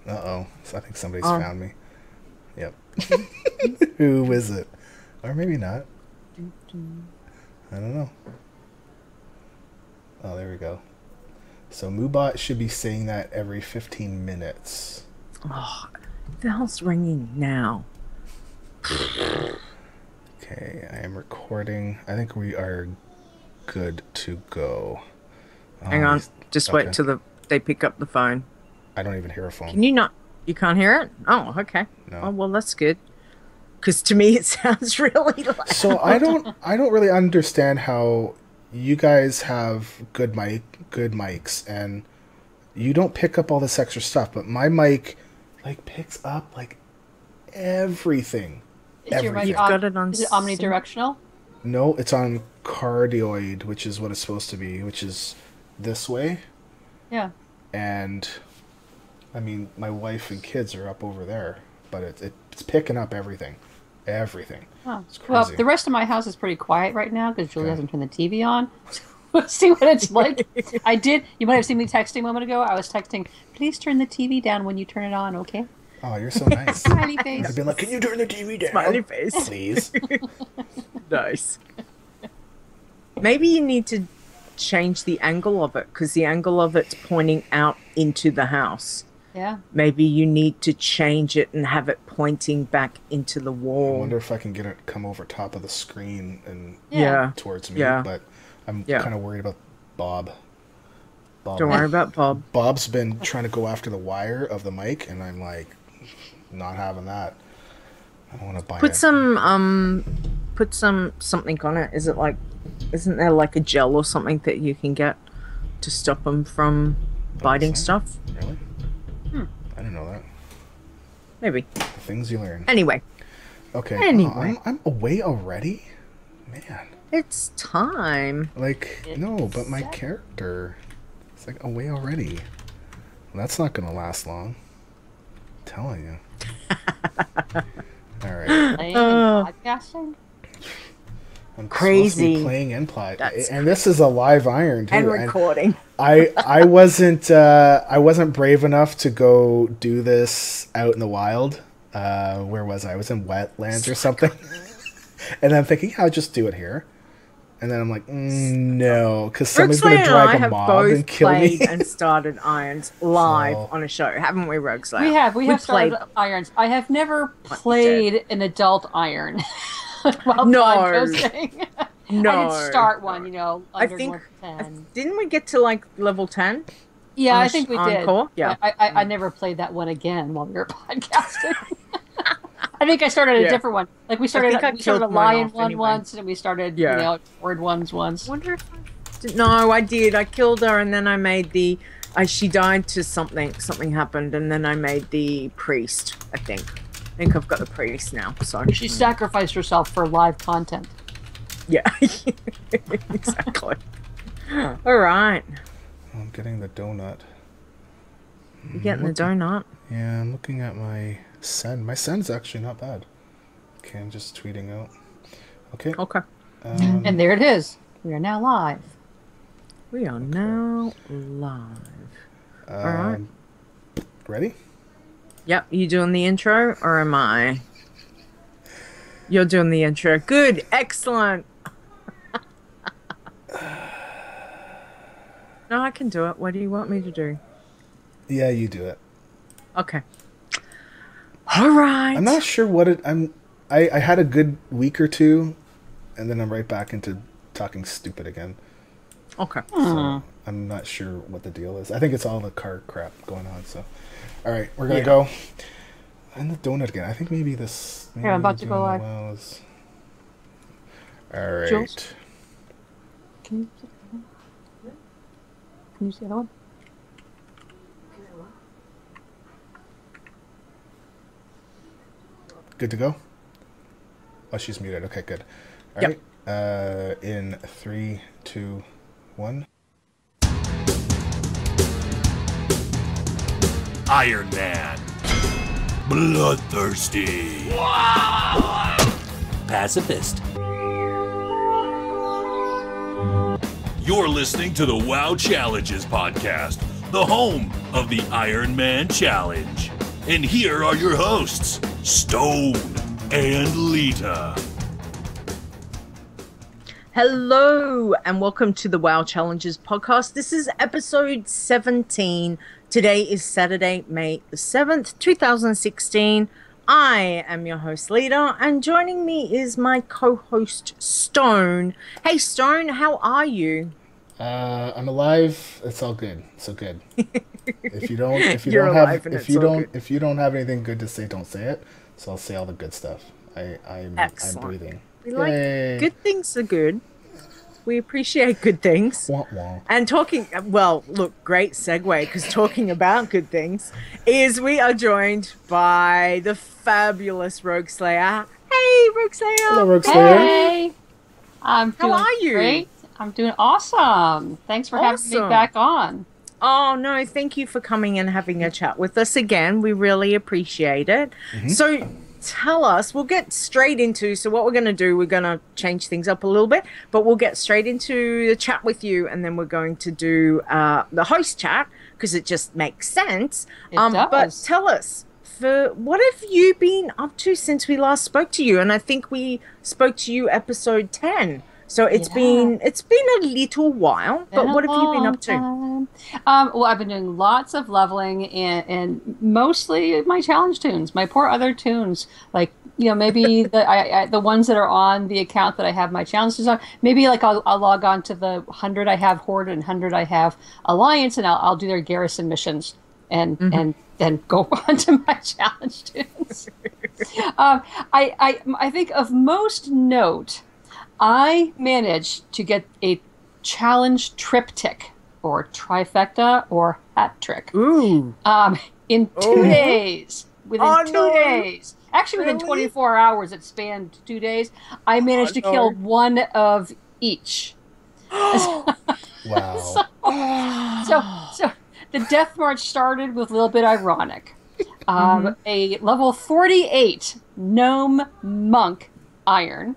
Uh-oh. I think somebody's found me. Yep. Who is it? Or maybe not. I don't know. Oh, there we go. So Moobot should be saying that every 15 minutes. Oh, the bell's ringing now. Okay, I am recording. I think we are good to go. Hang on. Just wait till they pick up the phone. I don't even hear a phone. Can you not? You can't hear it? Oh, okay. No. Oh, well, that's good. Because to me, it sounds really loud. So I don't really understand how you guys have good mics and you don't pick up all this extra stuff, but my mic like picks up like everything. Is your mic You've got it on is it omnidirectional? No, it's on cardioid, which is what it's supposed to be, which is this way. Yeah. And I mean, my wife and kids are up over there, but it's picking up everything. Everything. Oh. It's crazy. Well, the rest of my house is pretty quiet right now because Julie hasn't turned the TV on. Let's see what it's like. I did. You might have seen me texting a moment ago. I was texting, please turn the TV down when you turn it on, okay? Oh, you're so nice. Smiley face. I've been like, can you turn the TV down? Smiley face. Please. Nice. Maybe you need to change the angle of it because the angle of it's pointing out into the house. Yeah. Maybe you need to change it and have it pointing back into the I wall. wonder if I can get it come over top of the screen and towards me, but I'm kind of worried about Bob. Don't worry about Bob. Bob's been trying to go after the wire of the mic, and I'm like, not having that. I don't want to buy Put it. something on it. Is it like, isn't there like a gel or something that you can get to stop them from biting stuff? Really? I didn't know that. Maybe. The things you learn. Anyway. Okay. Anyway. I'm away already? Man. It's time. Like, no, but my character... It's like away already. Well, that's not going to last long. I'm telling you. All right. Playing and podcasting? I'm crazy. supposed to be playing and and this is a live iron too. And recording. I wasn't brave enough to go do this out in the wild. Where was I? I was in wetlands or something. And I'm thinking, I'll just do it here. And then I'm like, no, because somebody's going to drag a mob and kill me. And started Irons live on a show, haven't we, Rogueslayer? We have started Irons. I have never played an adult Iron while podcasting. No. I did start one, under I think, 10. Didn't we get to like level 10? Yeah, I think we did. Encore? Yeah. I never played that one again while we were podcasting. I think I started a different one. Like we started a lion one once, and we started word ones once. Wonder if I did. I killed her, and then I made the. She died to something. Something happened, and then I made the priest. I think I've got the priest now. So she sacrificed herself for live content. Yeah, exactly. All right. I'm getting the donut. You getting the donut? Yeah, I'm looking at my send. My send's actually not bad. Okay, I'm just tweeting out. Okay. Okay. And there it is. We are now live. We are now live. All right. Ready? Yep. You doing the intro or am I? You're doing the intro. Good. Excellent. No, I can do it. What do you want me to do? Yeah, you do it. Okay. All right. I'm not sure what I had a good week or two, and then I'm right back into talking stupid again. Okay. So I'm not sure what the deal is. I think it's all the car crap going on. So, all right, we're gonna go. And the donut again. I think maybe this. Maybe I'm about to go live. All right. Jules? Can you see the other one? Good to go? Oh, she's muted. Okay, good. All right. In 3, 2, 1. Iron Man. Bloodthirsty. Pacifist. You're listening to the WoW Challenges podcast, the home of the Iron Man Challenge. And here are your hosts, Stone and Leeta. Hello, and welcome to the WoW Challenges podcast. This is episode 17. Today is Saturday, May the 7th, 2016. I am your host, Leeta, and joining me is my co-host, Stone. Hey, Stone, how are you? I'm alive. It's all good. So good. If you don't have anything good to say, don't say it. So I'll say all the good stuff. I'm breathing. We like good things are good. We appreciate good things. Wah, wah. And talking, well, look, great segue, because talking about good things is we are joined by the fabulous Rogueslayer. Hey, Rogueslayer. Hello, Rogueslayer. Hey, how are you? Great. I'm doing awesome. Thanks for having me back on. Oh, no, thank you for coming and having a chat with us again. We really appreciate it. Mm-hmm. So tell us, we'll get straight into, so what we're going to do, we're going to change things up a little bit, but we'll get straight into the chat with you, and then we're going to do the host chat, because it just makes sense. It does. But tell us, what have you been up to since we last spoke to you? And I think we spoke to you episode 10. So it's been a little while, but what have you been up to? Well, I've been doing lots of leveling and mostly my challenge toons, my poor other toons, like, you know, maybe the ones that are on the account that I have my challenges on. Maybe like I'll log on to the 100 I have Horde and 100 I have Alliance, and I'll do their garrison missions and then go on to my challenge toons. I think of most note, I managed to get a challenge triptych, or trifecta, or hat trick. Ooh. In 2 days. Within 2 days. Actually, within Really? 24 hours, it spanned 2 days. I managed to kill one of each. Wow. So the death march started with a little bit ironic. A level 48 gnome monk iron.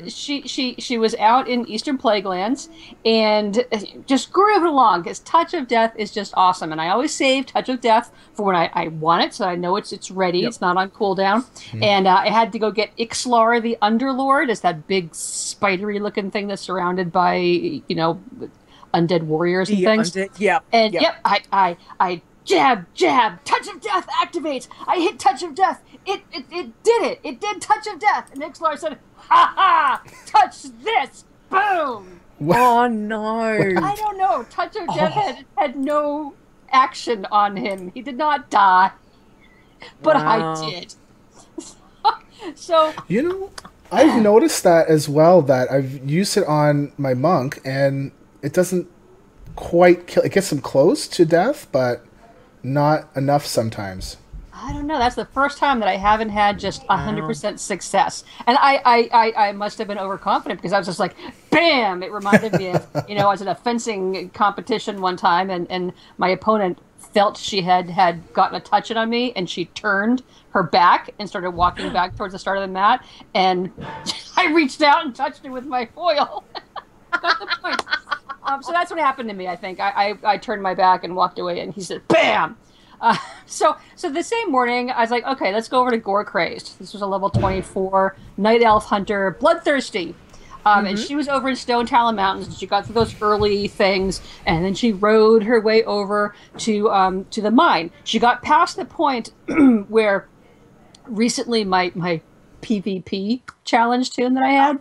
She was out in Eastern Plaguelands and just grooving along, because Touch of Death is just awesome. And I always save Touch of Death for when I want it, so I know it's ready. Yep. It's not on cooldown. And I had to go get Ixlar the Underlord. It's that big spidery looking thing that's surrounded by, you know, undead warriors and things. I jab, Touch of Death activates. I hit Touch of Death. It did it. It did Touch of Death. And Ixlar said, "Ha ha! Touch this! Boom!" Oh no! I don't know. Touch of Death had no action on him. He did not die, but I did. So you know, I've noticed that as well. That I've used it on my monk, and it doesn't quite kill. It gets him close to death, but not enough sometimes. I don't know. That's the first time that I haven't had just 100% success. And I must have been overconfident, because I was just like, bam! It reminded me of, you know, I was in a fencing competition one time, and my opponent felt she had gotten a touch-in on me, and she turned her back and started walking back towards the start of the mat, and I reached out and touched her with my foil. Got the point. So that's what happened to me, I think. I turned my back and walked away, and he said, bam! So the same morning, I was like, okay, let's go over to Gore Crais. This was a level 24 Night Elf Hunter, Bloodthirsty. And she was over in Stone Talon Mountains, and she got through those early things, and then she rode her way over to the mine. She got past the point where recently my PvP challenge toon that I had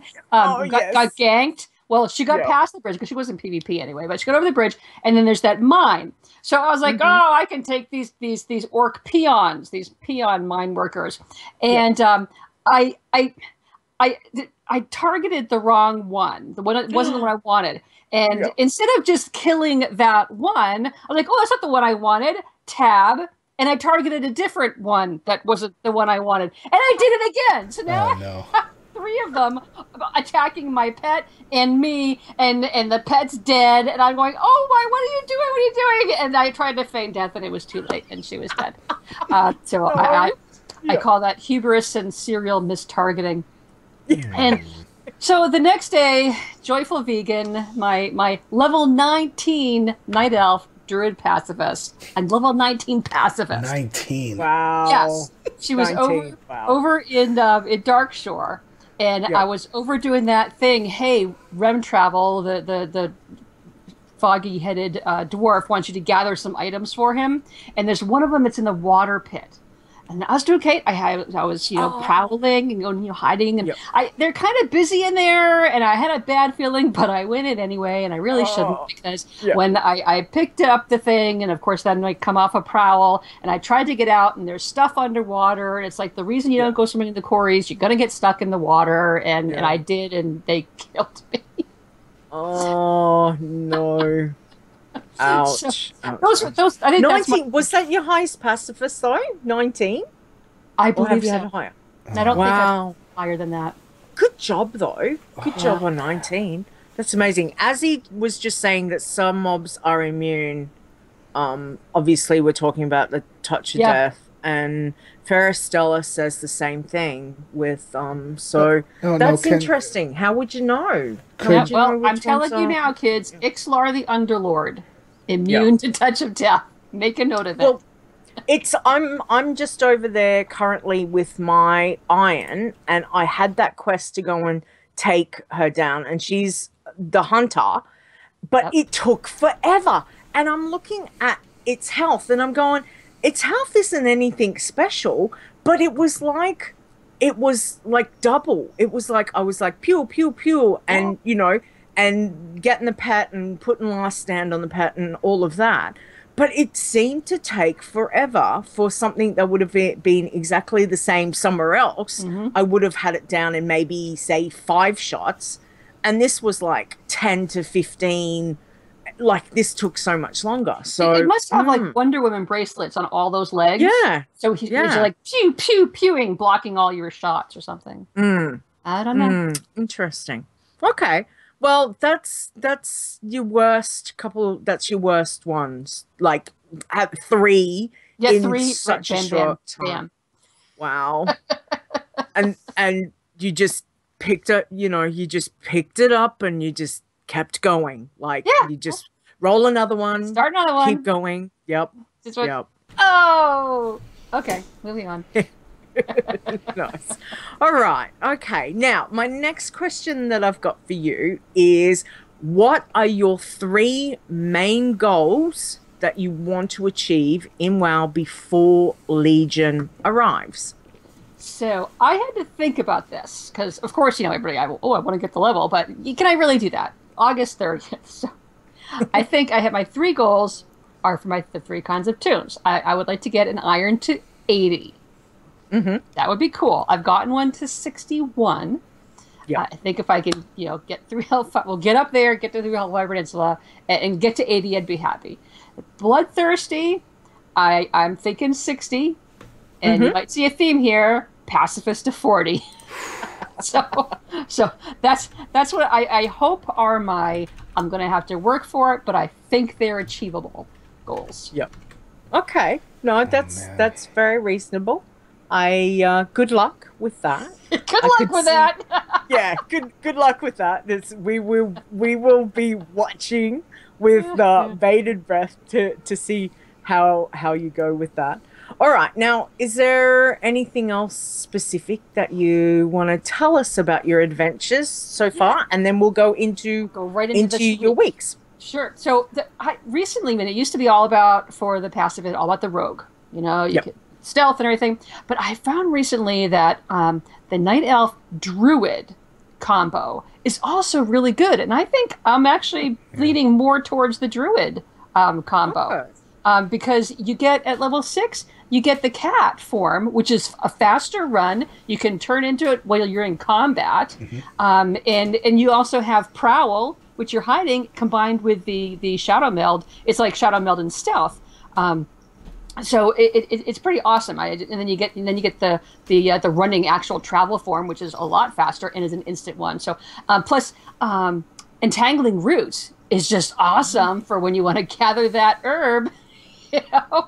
got ganked. Well, she got past the bridge, because she wasn't PvP anyway, but she got over the bridge, and then there's that mine. So I was like, oh, I can take these orc peons, these peon mine workers. And I targeted the wrong one. The one that wasn't the one I wanted. And instead of just killing that one, I was like, oh, that's not the one I wanted. Tab. And I targeted a different one that wasn't the one I wanted. And I did it again. So now I have 3 of them attacking my pet and me, and the pet's dead. And I'm going, oh my, what are you doing? What are you doing? And I tried to feign death, and it was too late, and she was dead. I call that hubris and serial mistargeting. And so the next day, Joyful Vegan, my level 19 Night Elf druid pacifist and level 19 pacifist. 19. Wow. Yes, she was 19. Wow. over in Darkshore, and I was overdoing that thing. Hey, Rem Travel, the foggy-headed dwarf wants you to gather some items for him, and there's one of them that's in the water pit. And I was doing okay. I was prowling and going, hiding, and they're kind of busy in there, and I had a bad feeling, but I went in anyway, and I really shouldn't, because when I picked up the thing, and of course then I come off a prowl, and I tried to get out, and there's stuff underwater, and it's like the reason you don't go swimming in the quarries, you're gonna get stuck in the water, and I did, and they killed me. Oh no. Ouch. So, those, I think 19. Was that your highest pacifist though? 19? I Or have believe you so. had higher? I don't think I'm higher than that. Good job though. Good job on 19. That's amazing. Azzy was just saying that some mobs are immune. Obviously we're talking about the touch of death, and Ferristella says the same thing with that's interesting. How would you know? I'm telling you now, kids, Ixlar the Underlord, immune to touch of death. Make a note of it. Well, I'm just over there currently with my iron, and I had that quest to go and take her down, and she's the hunter, but it took forever. And I'm looking at its health, and I'm going, its health isn't anything special, but it was like double. It was like, I was like, pew, pew, pew, and, and getting the pet and putting last stand on the pet and all of that. But it seemed to take forever for something that would have been exactly the same somewhere else. I would have had it down in maybe, say, 5 shots. And this was like 10 to 15. Like, this took so much longer. So it must have like Wonder Woman bracelets on all those legs. Yeah. So he's like pew pew pewing, blocking all your shots or something. I don't know. Interesting. Okay. Well, that's your worst couple. That's your worst ones. Like, at 3. Yeah, in 3. such a Bam, short bam, time. bam. Wow. and you just picked it. You just picked it up and you just kept going. Like, you just roll another one, start another one, keep going. Yep. Yep. Oh, okay. Moving on. Nice. All right. Okay. Now, my next question that I've got for you is, what are your 3 main goals that you want to achieve in WoW before Legion arrives? So I had to think about this because, of course, everybody, I want to get the level, but can I really do that? August 30th. So I think I have my 3 goals are for the 3 kinds of toons. I would like to get an iron to 80. That would be cool. I've gotten one to 61. Yeah. I think if I can, get through Hellfire, we'll get up there, get to the Hellfire Peninsula, and get to 80, I'd be happy. Bloodthirsty, I'm thinking 60, and you might see a theme here: pacifist to 40. so that's what I hope are my. I'm going to have to work for it, but I think they're achievable goals. Yep. Okay. No, that's very reasonable. Good luck with that. Good luck with that. Yeah, good luck with that. We will be watching with bated breath to see how you go with that. All right. Now, is there anything else specific that you want to tell us about your adventures so far, and then we'll go right into your weeks. Sure. So recently, when it used to be all about, for the passive, all about the rogue, you could stealth and everything. But I found recently that the Night Elf Druid combo is also really good. And I think I'm actually leaning more towards the Druid combo. Because you get, at level 6, you get the cat form, which is a faster run. You can turn into it while you're in combat. And you also have Prowl, which you're hiding, combined with the Shadow Meld. It's like Shadow Meld and Stealth. So it's pretty awesome. And then you get the running actual travel form, which is a lot faster and is an instant one. So plus entangling roots is just awesome for when you want to gather that herb.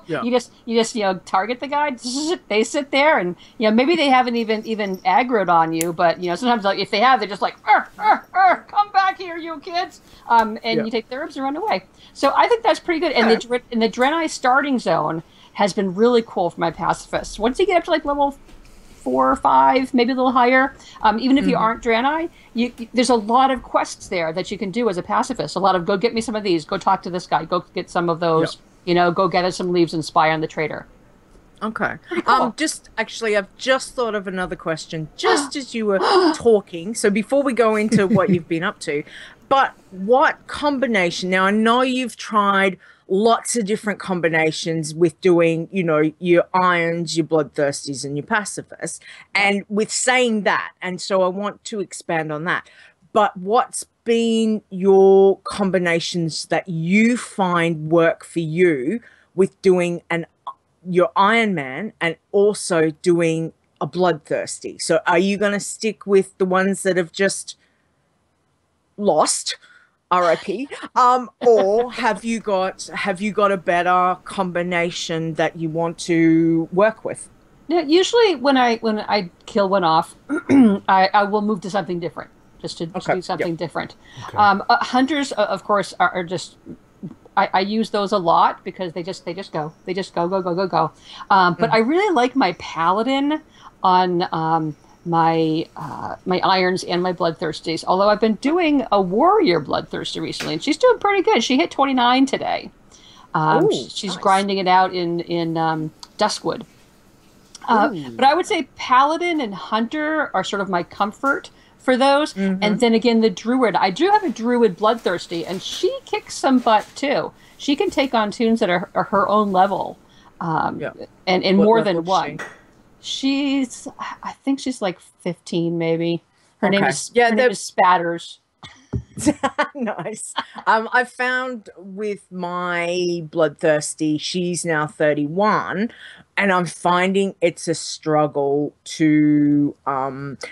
You just target the guy. They sit there, and maybe they haven't even aggroed on you, but sometimes if they have, they're just like, come back here, you kids. And you take the herbs and run away. So I think that's pretty good. And the Draenei starting zone has been really cool for my pacifists. Once you get up to like level 4 or 5, maybe a little higher, even if you aren't Draenei, there's a lot of quests there that you can do as a pacifist. A lot of go get me some of these, go talk to this guy, go get some of those, go gather some leaves and spy on the trader. Okay. Cool. I've just thought of another question just as you were talking. So before we go into what you've been up to, but what combination? Now I know you've tried lots of different combinations with doing, your irons, your bloodthirsties, and your pacifists. And with saying that, and so I want to expand on that. But what's been your combinations that you find work for you with doing your Iron Man and also doing a bloodthirsty? So are you going to stick with the ones that have just lost? RIP. Or have you got a better combination that you want to work with? Yeah, usually when I kill one off, I will move to something different, just to do something different. Okay. Hunters, of course, are just. I use those a lot because they just go. They just go. But I really like my paladin on my irons and my bloodthirsties. Although I've been doing a warrior bloodthirsty recently, and she's doing pretty good. She hit 29 today. She's grinding it out in Duskwood. But I would say paladin and hunter are sort of my comfort for those. And then again, the druid. I do have a druid bloodthirsty, and she kicks some butt too. She can take on toons that are her own level, and more than one. I think she's like 15, maybe. Her name is Spatters. Nice. I found with my bloodthirsty, she's now 31, and I'm finding it's a struggle to.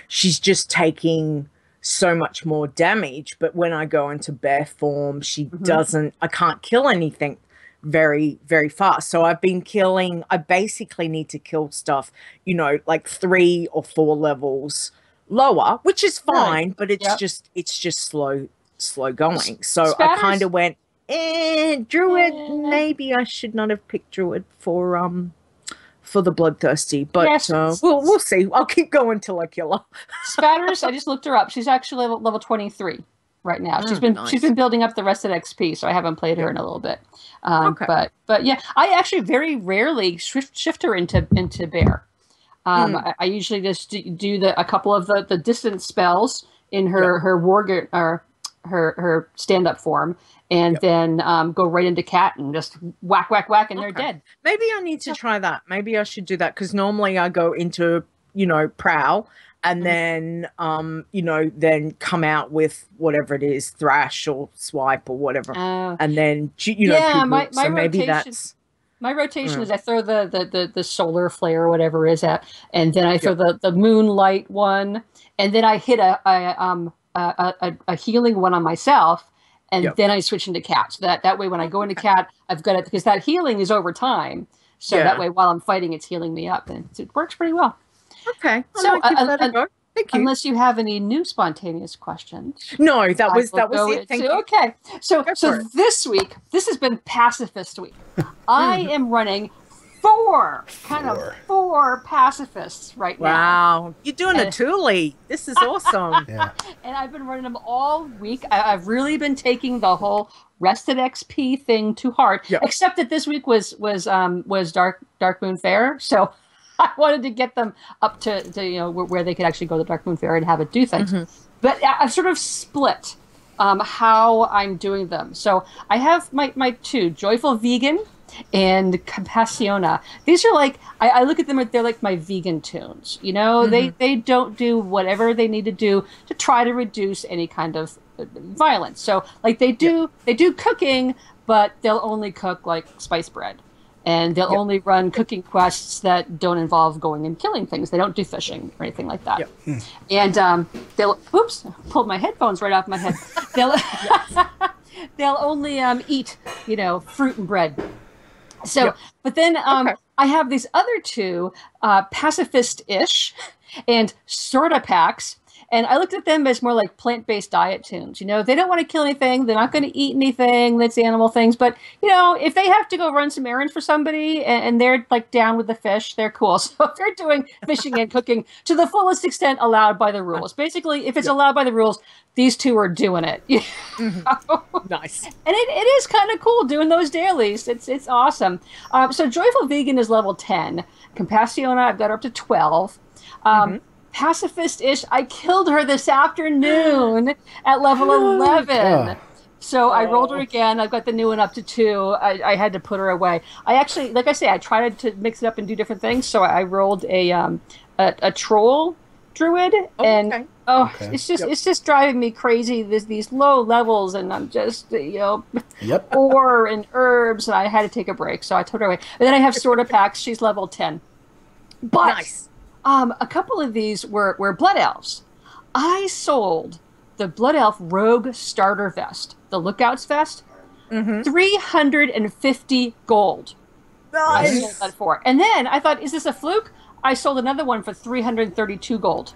She's just taking so much more damage, but when I go into bear form, she doesn't. I can't kill anything very, very fast. So I basically need to kill stuff, like 3 or 4 levels lower, which is fine, but it's just slow going. So Spatters. I kind of went, druid, maybe I should not have picked druid for the bloodthirsty, but we'll see. I'll keep going till I kill her. Spatters, I just looked her up. She's actually level 23. Right now, she's been building up the rest of XP, so I haven't played her in a little bit. But yeah, I actually very rarely shift her into bear. I usually just do a couple of the distance spells in her warrior or her stand up form, and then go right into cat and just whack, and they're dead. Maybe I need to try that. Maybe I should do that because normally I go into prowl. And then, then come out with whatever it is, thrash or swipe or whatever. And then, my rotation is I throw the solar flare or whatever is at, and then I throw the moonlight one, and then I hit a healing one on myself, and then I switch into cat. So that way when I go into cat, I've got it, because that healing is over time. So that way while I'm fighting, it's healing me up, and it works pretty well. Okay, so Thank you. Unless you have any new spontaneous questions. No, that was it. Thank you. Okay, so this week, this has been Pacifist Week. I am running four pacifists right now. Wow, you're doing a Thule. This is awesome. And I've been running them all week. I've really been taking the whole rested XP thing to heart. Except that this week was Dark Moon Fair, so I wanted to get them up to where they could actually go to Dark Moon Fair and have it do things. But I've sort of split how I'm doing them. So I have my 2, Joyful Vegan and Compassiona. These are like, I look at them, they're like my vegan toons. They don't do whatever they need to do to try to reduce any kind of violence. So like they do cooking, but they'll only cook like spice bread. And they'll only run cooking quests that don't involve going and killing things. They don't do fishing or anything like that. And they'll, pulled my headphones right off my head. They'll only eat, fruit and bread. So, but then I have these other 2, pacifist-ish and sorta packs. And I looked at them as more like plant-based diet Toons. You know, they don't want to kill anything. They're not going to eat anything that's animal things. But, you know, if they have to go run some errands for somebody and they're like down with the fish, they're cool. So if they're doing fishing and cooking to the fullest extent allowed by the rules. Basically, if it's allowed by the rules, these two are doing it. Nice. And it is kind of cool doing those dailies. It's awesome. So Joyful Vegan is level 10. Compassion, I've got her up to 12. Pacifist-ish, I killed her this afternoon at level 11. So I rolled her again. I've got the new one up to 2. I had to put her away. I actually, like I say, I tried to mix it up and do different things. So I rolled a troll druid, and it's just driving me crazy. There's these low levels, and I'm just ore and herbs, and I had to take a break, so I took her away. And then I have Sword of Pax. She's level 10. But Nice. A couple of these were blood elves. I sold the Blood Elf Rogue Starter Vest, the Lookouts Vest, 350 gold. I sold that for. And then I thought, is this a fluke? I sold another one for 332 gold.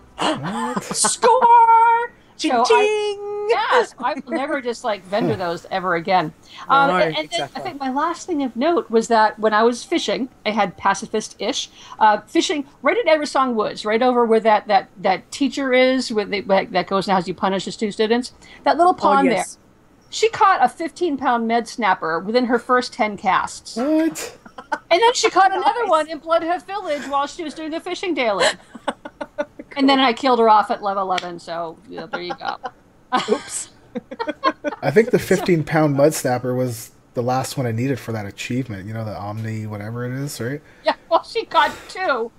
Score! Ching! Yes, I will never just like vendor those ever again. And then I think my last thing of note was that when I was fishing, I had pacifist-ish fishing right at Eversong Woods, right over where that teacher is, that goes and has you punish his 2 students. That little pond there. She caught a 15-pound med snapper within her first 10 casts. What? And then she caught another one in Bloodhoof Village while she was doing the fishing daily. And then I killed her off at level 11, so there you go. Oops. I think the 15-pound mud snapper was the last one I needed for that achievement. You know, the Omni whatever it is, right? Yeah, well, she got 2.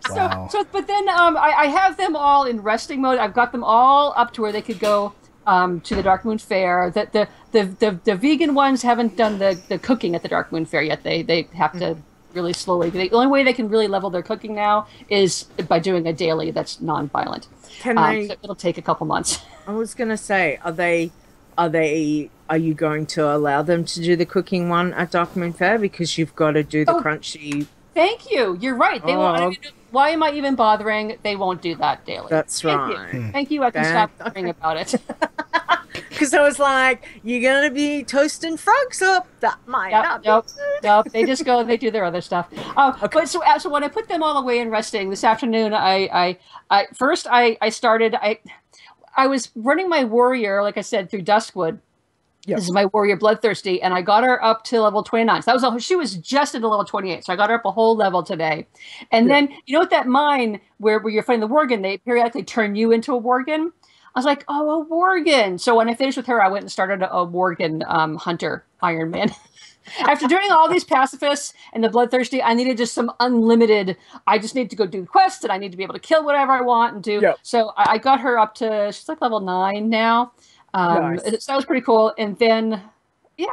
Wow. But then I have them all in resting mode. I've got them all up to where they could go to the Dark Moon Fair. The vegan ones haven't done the cooking at the Dark Moon Fair yet. They have to really slowly. The only way they can really level their cooking now is by doing a daily that's non-violent. So it'll take a couple months. I was gonna say, are you going to allow them to do the cooking one at Dark Moon Fair, because you've got to do the crunchy? Thank you. You're right. They won't. Why am I even bothering? They won't do that daily. That's right. Thank you. I can stop worrying about it. Because I was like, you're going to be toasting frogs up. That might not be good. Nope. They just go and they do their other stuff. But so when I put them all away and resting this afternoon, I started. I was running my warrior, like I said, through Duskwood. Yep. This is my warrior Bloodthirsty, and I got her up to level 29. So she was just into level 28, so I got her up a whole level today. And then, you know, at that mine where you're fighting the Worgen, they periodically turn you into a Worgen. I was like, oh, a Worgen. So when I finished with her, I went and started a Worgen hunter Iron Man. After doing all these pacifists and the Bloodthirsty, I needed just some unlimited, I just need to go do quests, and I need to be able to kill whatever I want and do. Yep. So I got her up to, she's like level 9 now. Nice. So that was pretty cool. And then,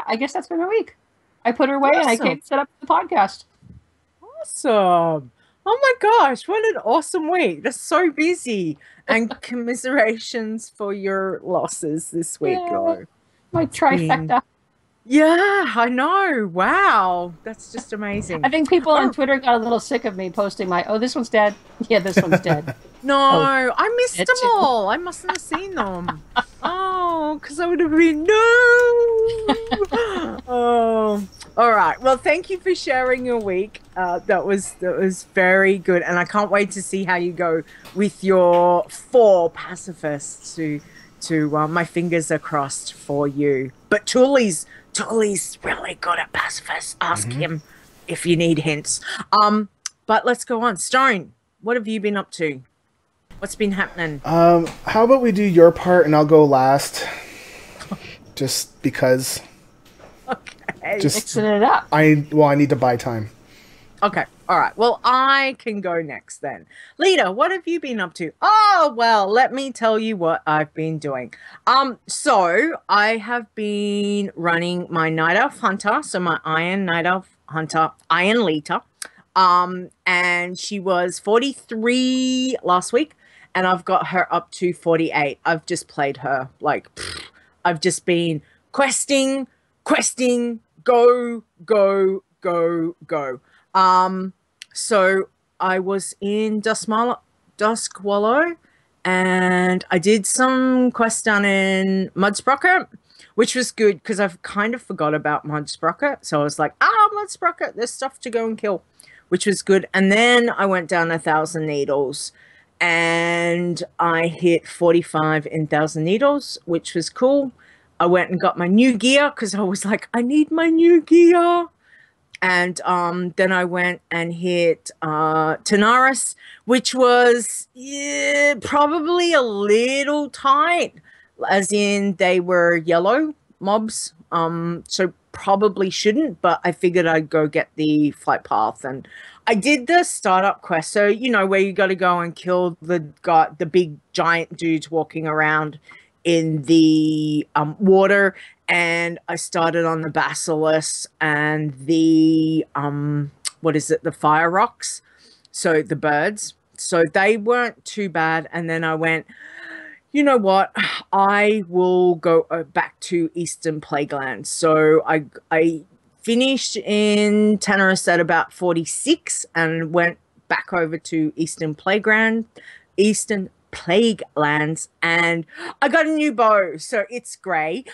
I guess that's been my week. I put her away and I came set up the podcast. Awesome. Oh my gosh, what an awesome week. That's so busy. And commiserations for your losses this week. Yeah, my trifecta. Yeah, I know. Wow. That's just amazing. I think people on Twitter got a little sick of me posting this one's dead. Yeah, this one's dead. No, I missed them all. I mustn't have seen them. Because I would have been, no. All right. Well, thank you for sharing your week. That was very good. And I can't wait to see how you go with your 4 pacifists to my fingers are crossed for you. But Tooley's really good at pacifists. Ask him if you need hints. But let's go on. Stone, what have you been up to? What's been happening? How about we do your part and I'll go last? Just because. Okay. Just mixing it up. I need to buy time. Okay. All right. Well, I can go next then. Leeta, what have you been up to? Oh, well, let me tell you what I've been doing. So I have been running my Night Elf Hunter, so my Iron Night Elf Hunter, Iron Leeta. And she was 43 last week, and I've got her up to 48. I've just played her I've just been questing, go. So I was in Dustmala Dusk Wallow, and I did some quests down in Mudsprocket, which was good because I've kind of forgot about Mudsprocket. So I was like, Mudsprocket, there's stuff to go and kill, which was good. And then I went down 1,000 Needles and I hit 45 in 1,000 Needles, which was cool. I went and got my new gear because I was like, I need my new gear. And then I went and hit Tanaris, which was probably a little tight, as in they were yellow mobs. So probably shouldn't, but I figured I'd go get the flight path. And I did the startup quest. So, you know, where you got to go and kill the big giant dudes walking around in the water. And I started on the basilisk and the the fire rocks, so the birds. So they weren't too bad. And then I went, you know what, I will go back to Eastern Plaguelands. So I finished in Tanaris at about 46 and went back over to Eastern Plaguelands, and I got a new bow. So it's grey,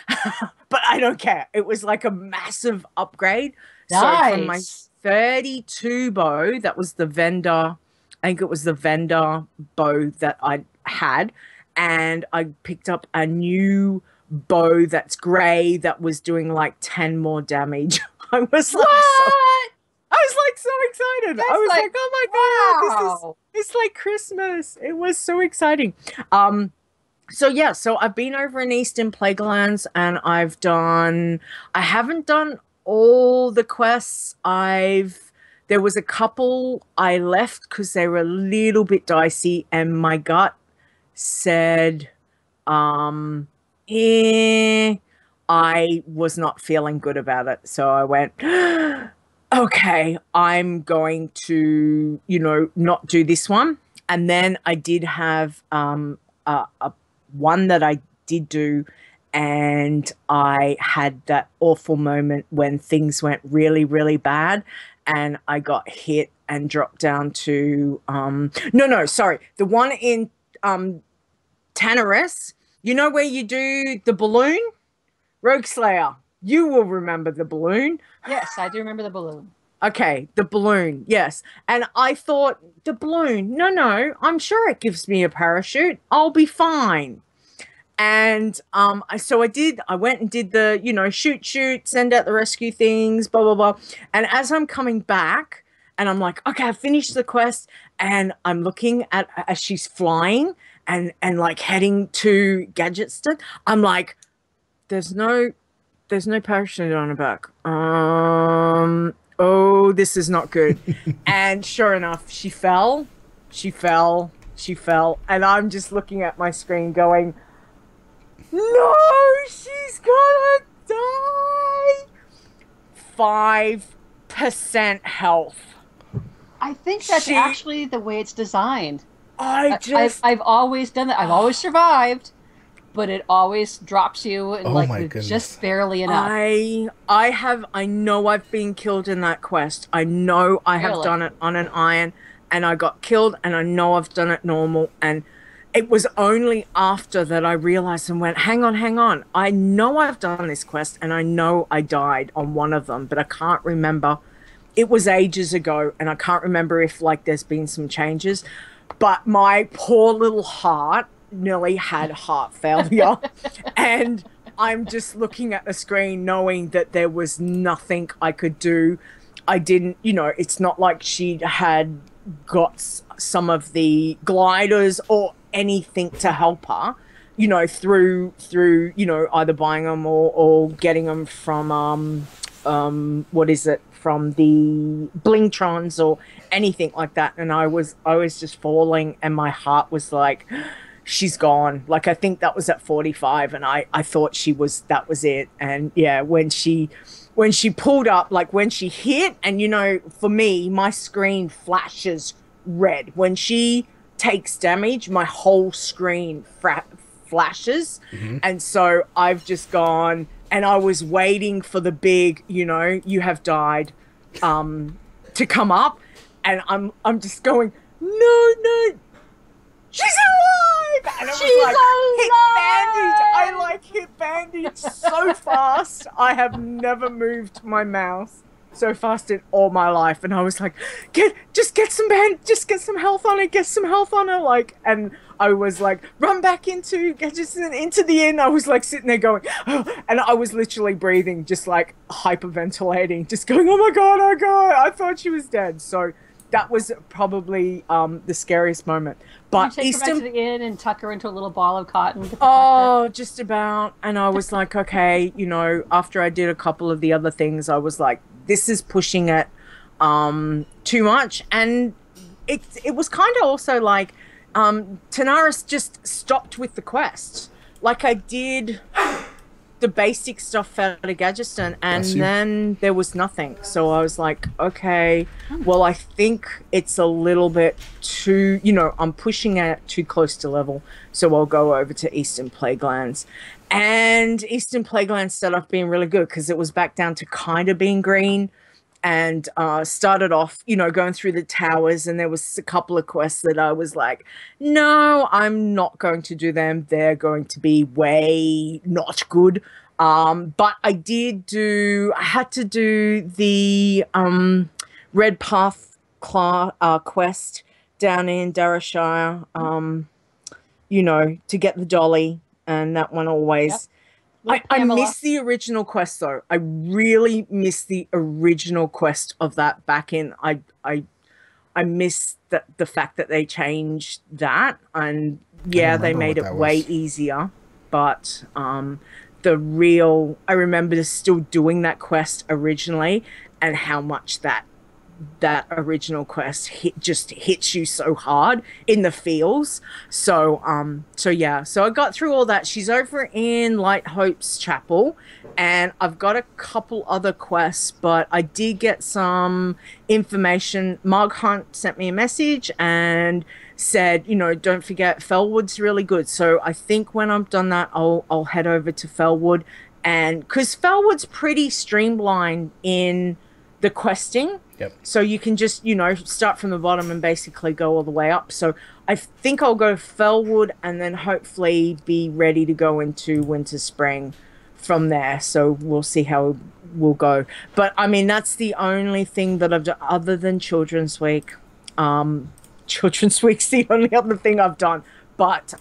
but I don't care. It was like a massive upgrade. Nice. So from my 32 bow, that was the vendor, I think it was the vendor bow that I had, and I picked up a new bow that's grey that was doing like 10 more damage. I was like, so excited. That's I was like, like, oh my wow. God, it's like Christmas. It was so exciting. So yeah, so I've been over in Eastern Plaguelands and I haven't done all the quests. There was a couple I left because they were a little bit dicey and my gut said, I was not feeling good about it. So I went, okay, I'm going to, not do this one. And then I did have a one that I did do, and I had that awful moment when things went really, really bad, and I got hit and dropped down to the one in Tanaris. You know where you do the balloon? Rogueslayer. You will remember the balloon. Yes, I do remember the balloon. Okay, the balloon, yes. And I thought, the balloon, no, I'm sure it gives me a parachute. I'll be fine. And so I went and did the, shoot, send out the rescue things, blah, blah, blah. And as I'm coming back, and I'm like, okay, I finished the quest, and I'm looking at as she's flying and like heading to Gadgetston, I'm like, there's no parachute on her back. Oh, this is not good. And sure enough, she fell. And I'm just looking at my screen going, no, she's gonna die. 5% health. I think that's actually the way it's designed. I've always done that. I've always survived, but it always drops you and just barely enough. I know I've been killed in that quest. I know I have done it on an iron and I got killed, and I know I've done it normal, and it was only after that I realized and went, hang on. I know I've done this quest and I know I died on one of them, but I can't remember. It was ages ago and I can't remember if there's been some changes, but my poor little heart nearly had heart failure. And I'm just looking at the screen knowing that there was nothing I could do. I didn't, it's not like she had got some of the gliders or anything to help her, through either buying them or getting them from from the Blingtrons or anything like that. And I was just falling, and my heart was like, she's gone. I think that was at 45, and I thought that was it. And yeah, when she pulled up, when she hit, and for me, my screen flashes red. When she takes damage, my whole screen flashes. Mm-hmm. And so I've just gone, and I was waiting for the big, you have died, to come up, and I'm just going, no, she's alive! And it was She's hit bandage. I alive! hit bandage so fast. I have never moved my mouse so fast in all my life. And I was like, just get some health on it, like, and I was like, run back into the inn. I was like sitting there going, oh, and I was literally breathing, just like hyperventilating, just going, oh my god, I thought she was dead. So that was probably the scariest moment. But you take her back to the inn and tuck her into a little ball of cotton. Oh, just about. And I was like, okay, after I did a couple of the other things, I was like, this is pushing it too much. And it was kind of also like Tanaris just stopped with the quest. Like I did the basic stuff out of Gadgeton, and then there was nothing. So I was like, okay, well, I think it's a little bit too, I'm pushing it too close to level. So I'll go over to Eastern Plaguelands. And Eastern Plaguelands started off being really good because it was back down to kind of being green. And started off, going through the towers, and there was a couple of quests that I was like, no, I'm not going to do them. They're going to be way not good. But I had to do the Red Path quest down in Darashire, to get the dolly, and that one always... Yep. I miss the original quest though. I really miss the original quest of that back in. I miss the fact that they changed that, and yeah, they made it way easier. But I remember still doing that quest originally, and how much that original quest hits you so hard in the feels. So I got through all that. She's over in Light Hope's chapel, and I've got a couple other quests, but I did get some information. Marg Hunt sent me a message and said, don't forget Fellwood's really good. So I think when I've done that, I'll head over to Fellwood, and because Fellwood's pretty streamlined in the questing. Yep. So you can just, start from the bottom and basically go all the way up. So I think I'll go Fellwood and then hopefully be ready to go into Winter Spring from there. So we'll see how we'll go. But I mean, that's the only thing that I've done other than Children's Week. Children's Week's the only other thing I've done. But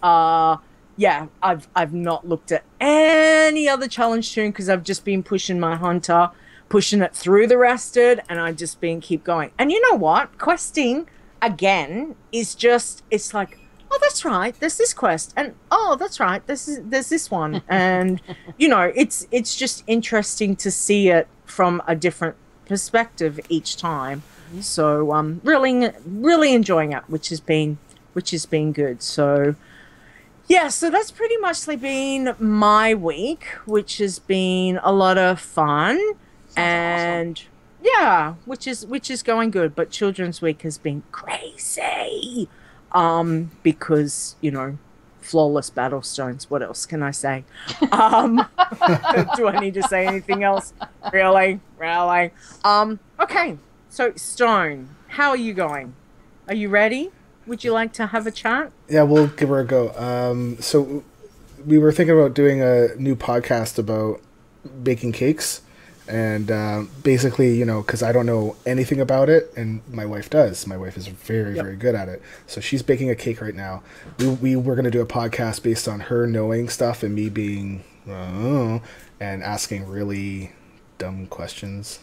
yeah, I've not looked at any other challenge toon because I've just been pushing my hunter, pushing it through the rested, and I've just been keep going. And you know what? Questing, again, is just, it's like, oh, that's right, there's this quest. And, oh, that's right, there's this one. And, it's just interesting to see it from a different perspective each time. So really enjoying it, which has been good. So, yeah, so that's pretty much been my week, which has been a lot of fun. And awesome. Yeah, which is going good, but Children's Week has been crazy because flawless battle stones. What else can I say? Do I need to say anything else? Really? Okay, so Stone, how are you going? Are you ready? Would you like to have a chat? Yeah, we'll give her a go. So we were thinking about doing a new podcast about baking cakes. And basically, because I don't know anything about it, and my wife does. My wife is very, very good at it. So she's baking a cake right now. We were going to do a podcast based on her knowing stuff and me being, and asking really dumb questions,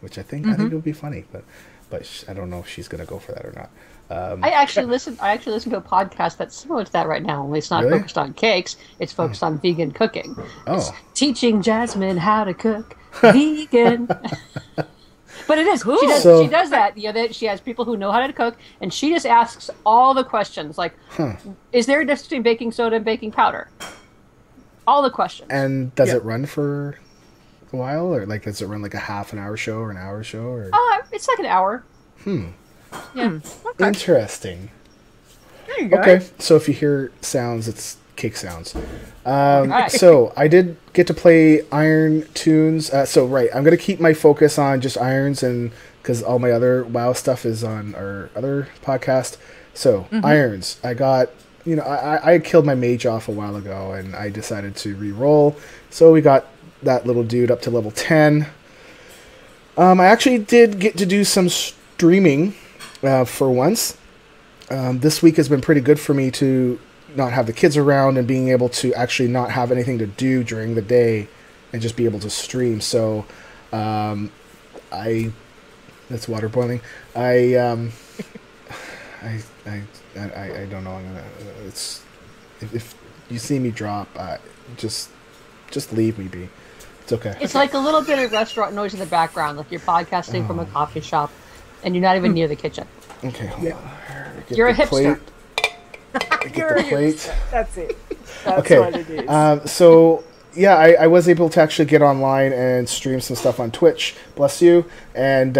which I think it would be funny. But I don't know if she's going to go for that or not. I actually listen to a podcast that's similar to that right now. Only it's not focused on cakes. It's focused on vegan cooking. It's teaching Jasmine how to cook vegan. But it is cool. She does that. She has people who know how to cook, and she just asks all the questions. Like, is there a difference between baking soda and baking powder? All the questions. And does it run for a while, or does it run like a half an hour show or an hour show? Or it's like an hour. Yeah. Okay. Interesting. There you go. Okay, so if you hear sounds, it's cake sounds. So I did get to play Iron Toons. I'm going to keep my focus on just Irons, and because all my other WoW stuff is on our other podcast. So Irons, I got I killed my mage off a while ago, and I decided to re-roll. So we got that little dude up to level 10. I actually did get to do some streaming for once. This week has been pretty good for me to not have the kids around and being able to actually not have anything to do during the day and just be able to stream. So that's water boiling. I don't know. It's if you see me drop, just leave me be. It's okay. It's like a little bit of restaurant noise in the background, like you're podcasting from a coffee shop, and you're not even near the kitchen. Okay, hold on. You're a hipster. Get the plate. That's it. That's Okay. what it is. So yeah, I was able to actually get online and stream some stuff on Twitch. Bless you. And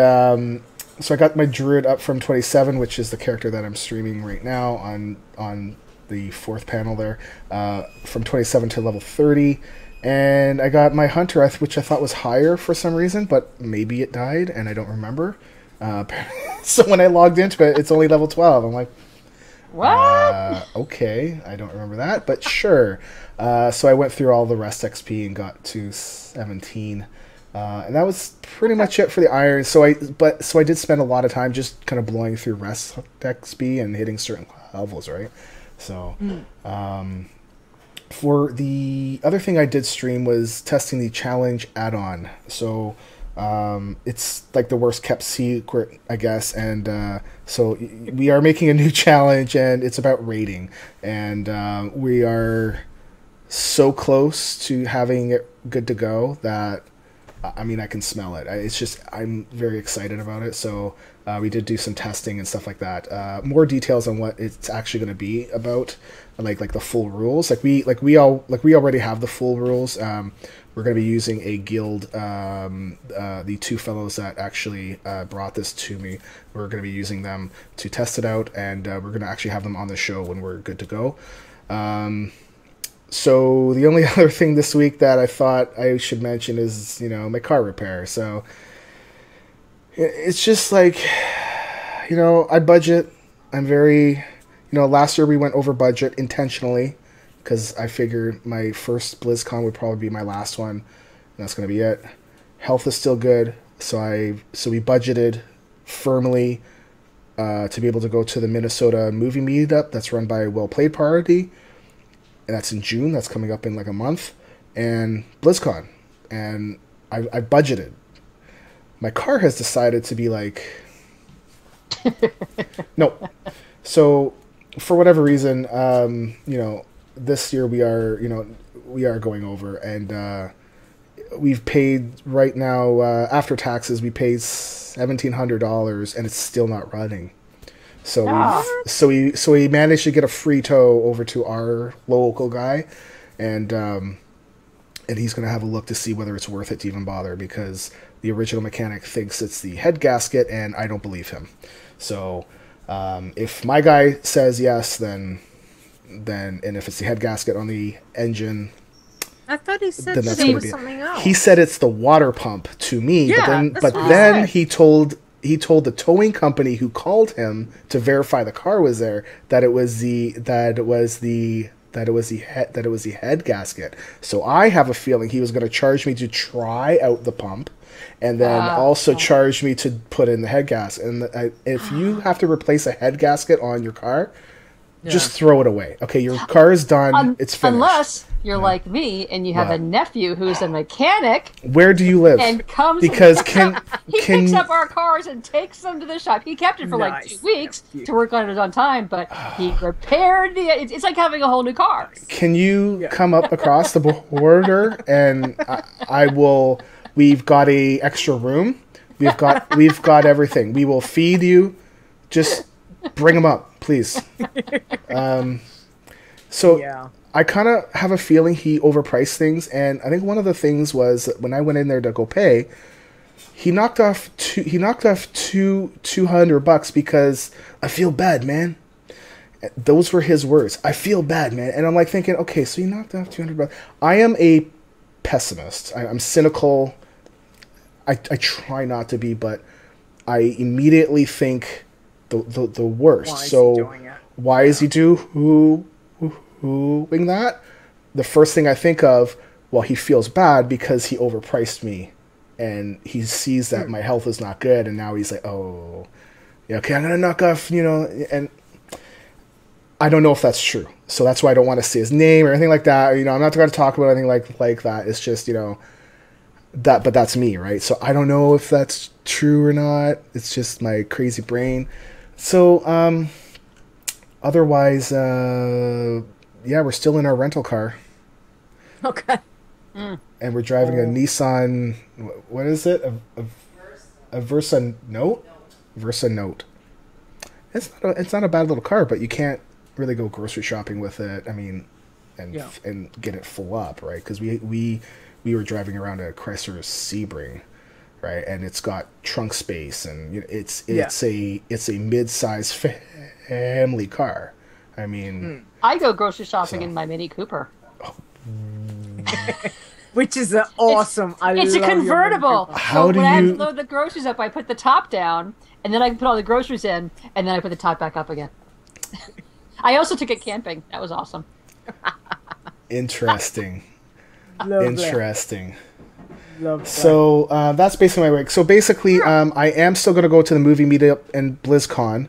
so I got my druid up from 27, which is the character that I'm streaming right now on the fourth panel there, from 27 to level 30. And I got my hunter, which I thought was higher for some reason, but maybe it died and I don't remember. So when I logged into it, it's only level 12. I'm like, What? okay, I don't remember that, but sure. So I went through all the rest XP and got to 17. And that was pretty much it for the iron. So I did spend a lot of time just kind of blowing through rest XP and hitting certain levels, right? So, for the other thing I did stream was testing the challenge add-on. So, it's like the worst kept secret, I guess. And so we are making a new challenge, and it's about raiding. And we are so close to having it good to go that, I mean, I can smell it. I'm very excited about it. So we did do some testing and stuff like that. More details on what it's actually going to be about, like the full rules. We already have the full rules. We're going to be using a guild. The two fellows that actually brought this to me, we're going to be using them to test it out, and we're going to actually have them on the show when we're good to go. So the only other thing this week that I thought I should mention is, my car repair. So it's just like, I budget. I'm very, last year we went over budget intentionally because I figured my first BlizzCon would probably be my last one, and that's going to be it. Health is still good. So we budgeted firmly to be able to go to the Minnesota movie meetup that's run by Well Played Party. And that's in June. That's coming up in like a month. And BlizzCon. And I budgeted. My car has decided to be like... No. So, for whatever reason, this year we are going over. And we've paid right now, after taxes, we paid $1,700. And it's still not running. So we managed to get a free tow over to our local guy, and he's going to have a look to see whether it's worth it to even bother, because the original mechanic thinks it's the head gasket, and I don't believe him. So if my guy says yes, then and if it's the head gasket on the engine, I thought he said then that's it gonna was be something else. He said it's the water pump to me, Yeah, but then he told the towing company who called him to verify the car was there that it was the head gasket. So I have a feeling he was going to charge me to try out the pump, and then also charge me to put in the head gasket. And if you have to replace a head gasket on your car, just throw it away. Okay, your car is done. It's finished. Unless you're like me and you have a nephew who's a mechanic. Where do you live? And comes because he picks up our cars and takes them to the shop. He kept it for like 2 weeks to work on it on time, but he repaired it's like having a whole new car. Can you come up across the border, and I will? We've got a extra room. We've got everything. We will feed you. Just bring them up, please. I kind of have a feeling he overpriced things, and I think one of the things was that when I went in there to go pay, he knocked off $200 because I feel bad, man. Those were his words. I feel bad, man. And I'm like thinking, okay, so you knocked off $200. I am a pessimist. I'm cynical. I try not to be, but I immediately think the worst. Why is he doing it? Why is he do? doing that, the first thing I think of, well, he feels bad because he overpriced me, and he sees that my health is not good, and now he's like, oh, yeah, okay, I'm gonna knock off, and I don't know if that's true. So that's why I don't want to say his name or anything like that. I'm not going to talk about anything like that. It's just, that, but that's me, right? So I don't know if that's true or not. It's just my crazy brain. So, otherwise, yeah, we're still in our rental car. Okay. And we're driving a Nissan, what is it? A Versa Note? Versa Note. It's not a bad little car, but you can't really go grocery shopping with it. I mean, and get it full up, right? Because we were driving around a Chrysler Sebring, right? And it's got trunk space, and it's a mid-size family car. I mean, I go grocery shopping in my Mini Cooper. Which is awesome. It's a convertible. How do when I you load the groceries up, I put the top down, and then I can put all the groceries in, and then I put the top back up again. I also took it camping. That was awesome. Interesting. Interesting. Love that. So that's basically my week. So basically, I am still going to go to the movie meetup and BlizzCon.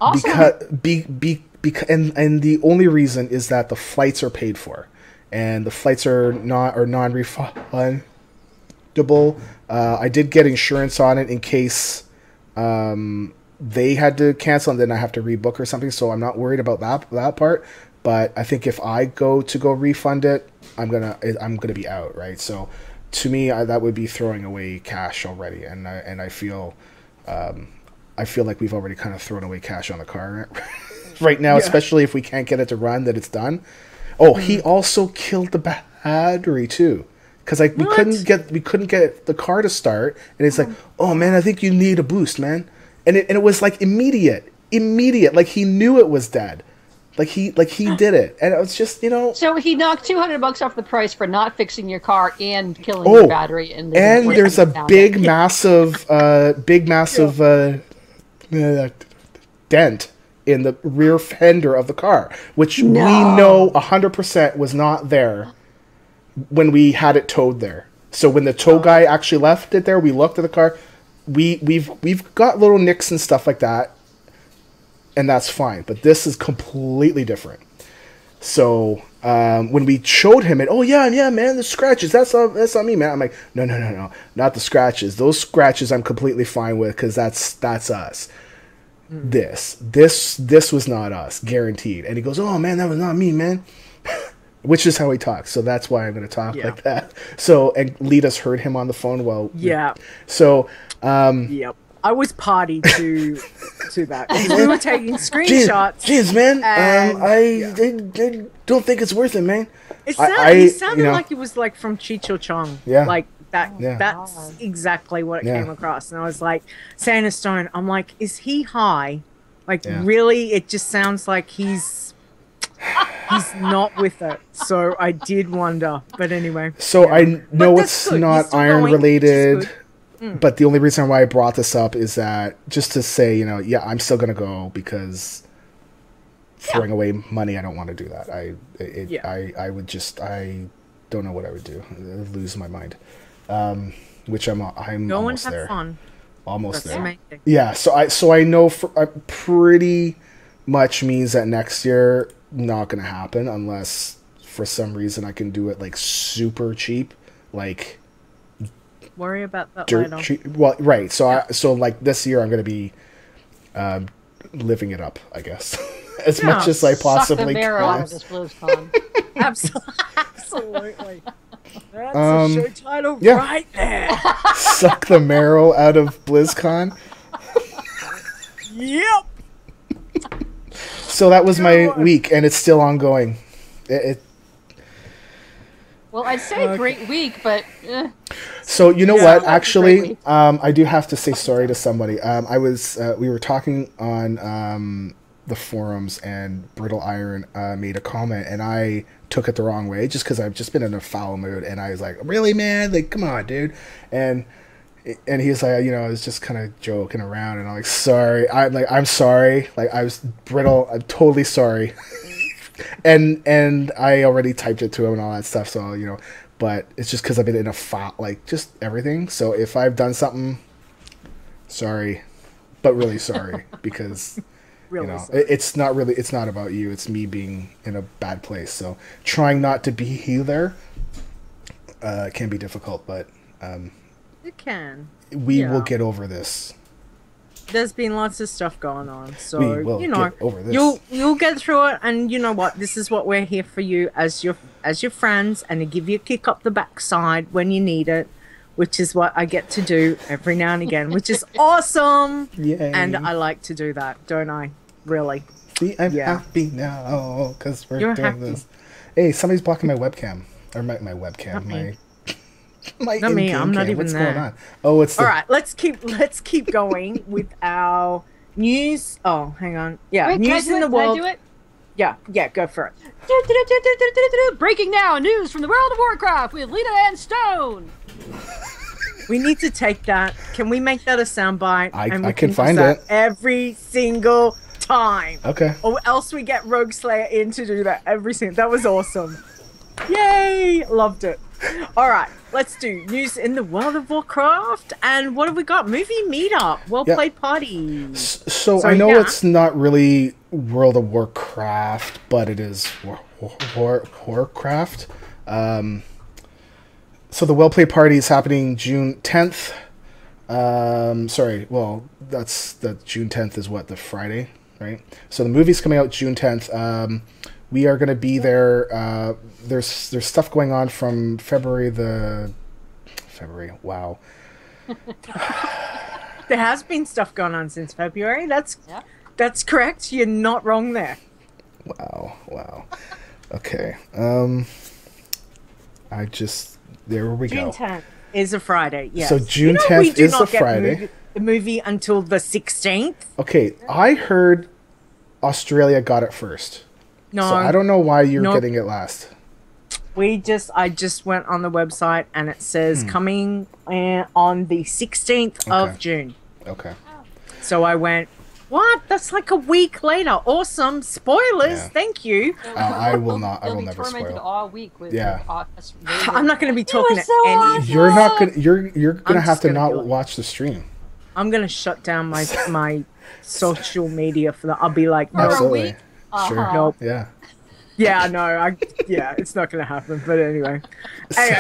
Awesome. Because and the only reason is that the flights are paid for, and the flights are non-refundable. I did get insurance on it in case they had to cancel and then I have to rebook or something. So I'm not worried about that part. But I think if I go refund it, I'm gonna be out, right? So to me, that would be throwing away cash already, and I feel like we've already kind of thrown away cash on the car right now, especially if we can't get it to run, that it's done. Oh, he also killed the battery too, because we couldn't get the car to start, and it's like, oh man, I think you need a boost, man, and it was like immediate, like he knew it was dead. Like he did it, and it was just So he knocked $200 off the price for not fixing your car and killing your battery. And there's a big, massive dent in the rear fender of the car, which we know 100% was not there when we had it towed there. So when the tow guy actually left it there, we looked at the car. We've got little nicks and stuff like that. And that's fine, but this is completely different. So when we showed him it, man, the scratches, that's on me, man. I'm like, no, not the scratches. Those scratches I'm completely fine with because that's us. This was not us, guaranteed. And he goes, oh man, that was not me, man. Which is how he talks. So that's why I'm going to talk like that. So and Leeta's heard him on the phone. So yep. I was party to that. We were taking screenshots. Jeez, man. I don't think it's worth it, man. He sounded like it was like from Cheech Chong. Yeah. Like that. Yeah. That's exactly what it came across. And I was like, Santa Stone, I'm like, is he high? Like, really? It just sounds like he's not with it. So I did wonder. But anyway. So I know it's not iron related. But the only reason why I brought this up is that just to say, I'm still going to go because throwing away money, I don't want to do that. I don't know what I would do. I'd lose my mind. Which I'm go almost and have there. Fun. Almost That's there. amazing. Yeah. So I know pretty much means that next year not going to happen unless for some reason I can do it like super cheap, like worry about that later. Well, right. So so like this year I'm going to be living it up, I guess, as much as I possibly Suck the Marrow can. out of this BlizzCon. Absolutely. That's a show title right there. Suck the Marrow out of BlizzCon. Yep. So that was my week, and it's still ongoing. Well, I'd say a great week, but... So, you know what? Actually, I do have to say sorry to somebody. We were talking on the forums, and Brittle Iron made a comment, and I took it the wrong way, just because I've just been in a foul mood, and I was like, really, man? Like, come on, dude. And he's like, I was just kind of joking around, and I'm like, sorry. I'm sorry. Like, I was Brittle. I'm totally sorry. and I already typed it to him and all that stuff. So but it's just because I've been in a file, like just everything. So if I've done something, sorry, but really sorry because Really it's not about you. It's me being in a bad place. So trying not to be there can be difficult, but it can. We will get over this. There's been lots of stuff going on, so we will get over this. You'll get through it, and you know what? This is what we're here for you as your friends, and to give you a kick up the backside when you need it, which is what I get to do every now and again, which is awesome. Yay. And I like to do that, don't I? Really? See, I'm happy now because You're doing happy. this. Hey, somebody's blocking my webcam or my webcam. My Not me. I'm not cam. even What's there. going on? Oh, it's all right. Let's keep going with our news. Oh, hang on. Yeah, Wait, news in the world. Can I do it? Yeah, go for it. Breaking now, news from the World of Warcraft with Leeta and Stone. We need to take that. Can we make that a soundbite? I can find use that it every single time. Okay. Or else we get Rogueslayer in to do that every single. That was awesome. Yay! Loved it. All right, let's do news in the World of Warcraft. And what have we got? Movie Meetup. Well played party. So I know it's not really World of Warcraft, but it is Warcraft. So the Well Played Party is happening June 10th. That's the June 10th is what, the Friday, right? So the movie's coming out June 10th. We are going to be there. There's stuff going on from February. Wow. There has been stuff going on since February. That's correct. You're not wrong there. Wow. Okay. There we go. June 10th is a Friday. Yes. So June 10th is a Friday. We do not get the movie until the 16th. Okay, I heard Australia got it first. No, so I don't know why you're getting it last. I just went on the website and it says coming on the 16th of June. Okay. So I went, what? That's like a week later. Awesome. Spoilers. Yeah. Thank you. I will not. I will You'll be never tormented spoil. all week with us. I'm not going to be talking to any. awesome. You're not gonna. You're gonna I'm have just to gonna not be like- watch the stream. I'm going to shut down my social media for that. I'll be like, no. Absolutely. week? Sure. Nope. Yeah. Yeah, no, it's not going to happen. But anyway,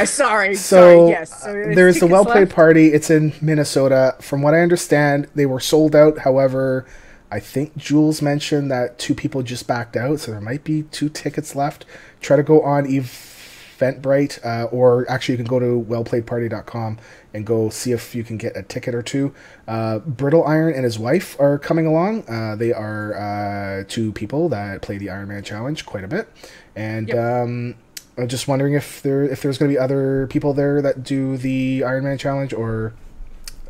sorry. So Yes, so there's the tickets Well Played left. Party. It's in Minnesota. From what I understand, they were sold out. However, I think Jules mentioned that 2 people just backed out, so there might be 2 tickets left. Try to go on Eventbrite, or actually you can go to wellplayedparty.com and go see if you can get a ticket or 2. Brittle Iron and his wife are coming along. They are 2 people that play the Iron Man Challenge quite a bit. And I'm just wondering if there's going to be other people there that do the Iron Man Challenge, or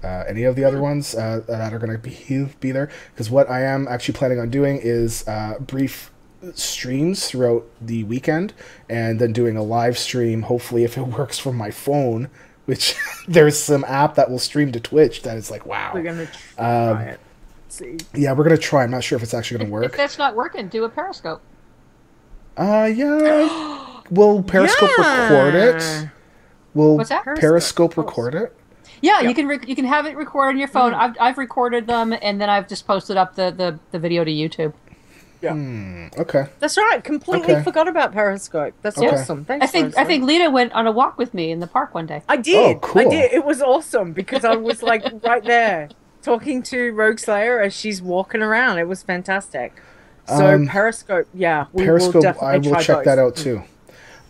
any of the other ones that are going to be there. Because what I am actually planning on doing is brief streams throughout the weekend, and then doing a live stream, hopefully if it works from my phone, which there's some app that will stream to Twitch that is like, wow. We're going to try it. See. Yeah, we're going to try. I'm not sure if it's actually going to work. If that's not working, do a Periscope. Yeah. Will Periscope record it? Will What's that? Periscope record it? Yeah, you can have it recorded on your phone. I've recorded them, and then I've just posted up the video to YouTube. Yeah. Okay. That's right. Completely forgot about Periscope. That's awesome. Thanks. I think Leeta went on a walk with me in the park one day. I did. Oh, cool. I did. It was awesome because I was like right there talking to Rogueslayer as she's walking around. It was fantastic. So Periscope, Periscope, will definitely I will try check both. that out too.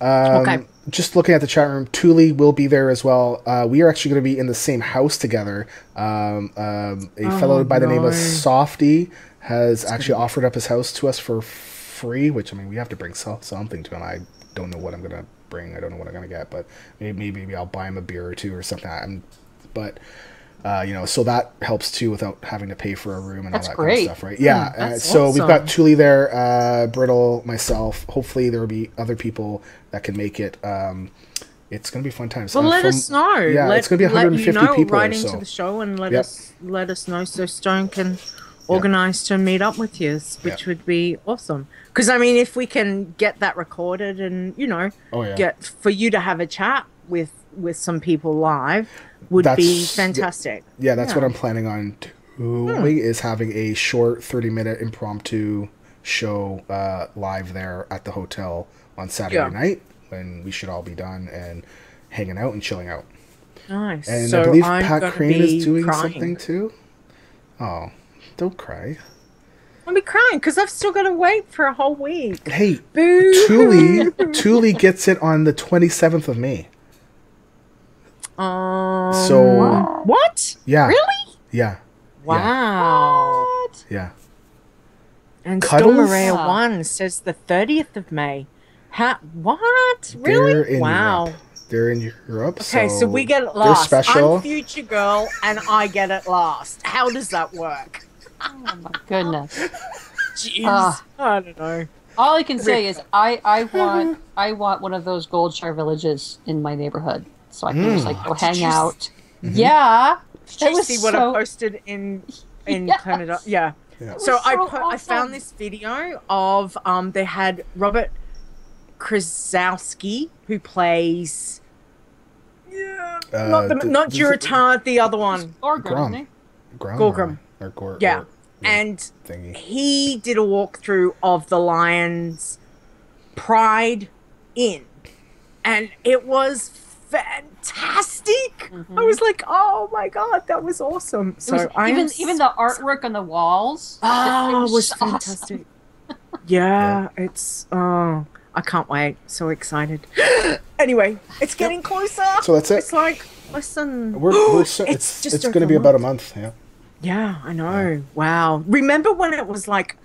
Okay. Just looking at the chat room, Thule will be there as well. We are actually going to be in the same house together. A fellow by the name of Softy has actually offered up his house to us for free, which, I mean, we have to bring something to him. I don't know what I'm going to bring. I don't know what I'm going to get, but maybe I'll buy him a beer or 2 or something. So that helps too without having to pay for a room and all that kind of stuff, right? Yeah. So we've got Thule there, Brittle, myself. Hopefully there will be other people that can make it. It's going to be fun times. Well, let us know. Yeah, it's going to be 150 people write or so. into the show and let us know so Stone can organize to meet up with you, which would be awesome. Because, I mean, if we can get that recorded and, get for you to have a chat with some people live would be fantastic. Yeah, that's what I'm planning on doing, is having a short 30-minute impromptu show live there at the hotel on Saturday night, when we should all be done and hanging out and chilling out. Nice. And I believe Pat Crane is doing something too. Oh, don't cry. I'll be crying because I've still got to wait for a whole week. Hey, Boo. Thule gets it on the 27th of May. What? Yeah. Really? Yeah. Wow. What? Yeah. And Stormaria 1 says the 30th of May. What? Really? They're in wow. Europe. They're in Europe. Okay, so we get it last. They're special. I'm Future Girl, and I get it last. How does that work? Oh my goodness. Jeez. I don't know. All I can say is I want one of those gold share villages in my neighborhood, so I can just go hang out. Yeah. Did you see what I posted in Canada? Yeah. So I found this video of they had Robert Krasowski, who plays not Duratard, the other one. Gorgrim. Gorgrim. And thingy. He did a walkthrough of the Lion's Pride Inn, and it was fantastic. I was like, oh my god, that was awesome. So even the artwork on the walls. It was fantastic. Yeah, it's I can't wait. So excited. Anyway, it's getting closer. So that's it. It's like, listen. It's going to be about a month. Yeah. Yeah, I know. Yeah. Wow. Remember when it was like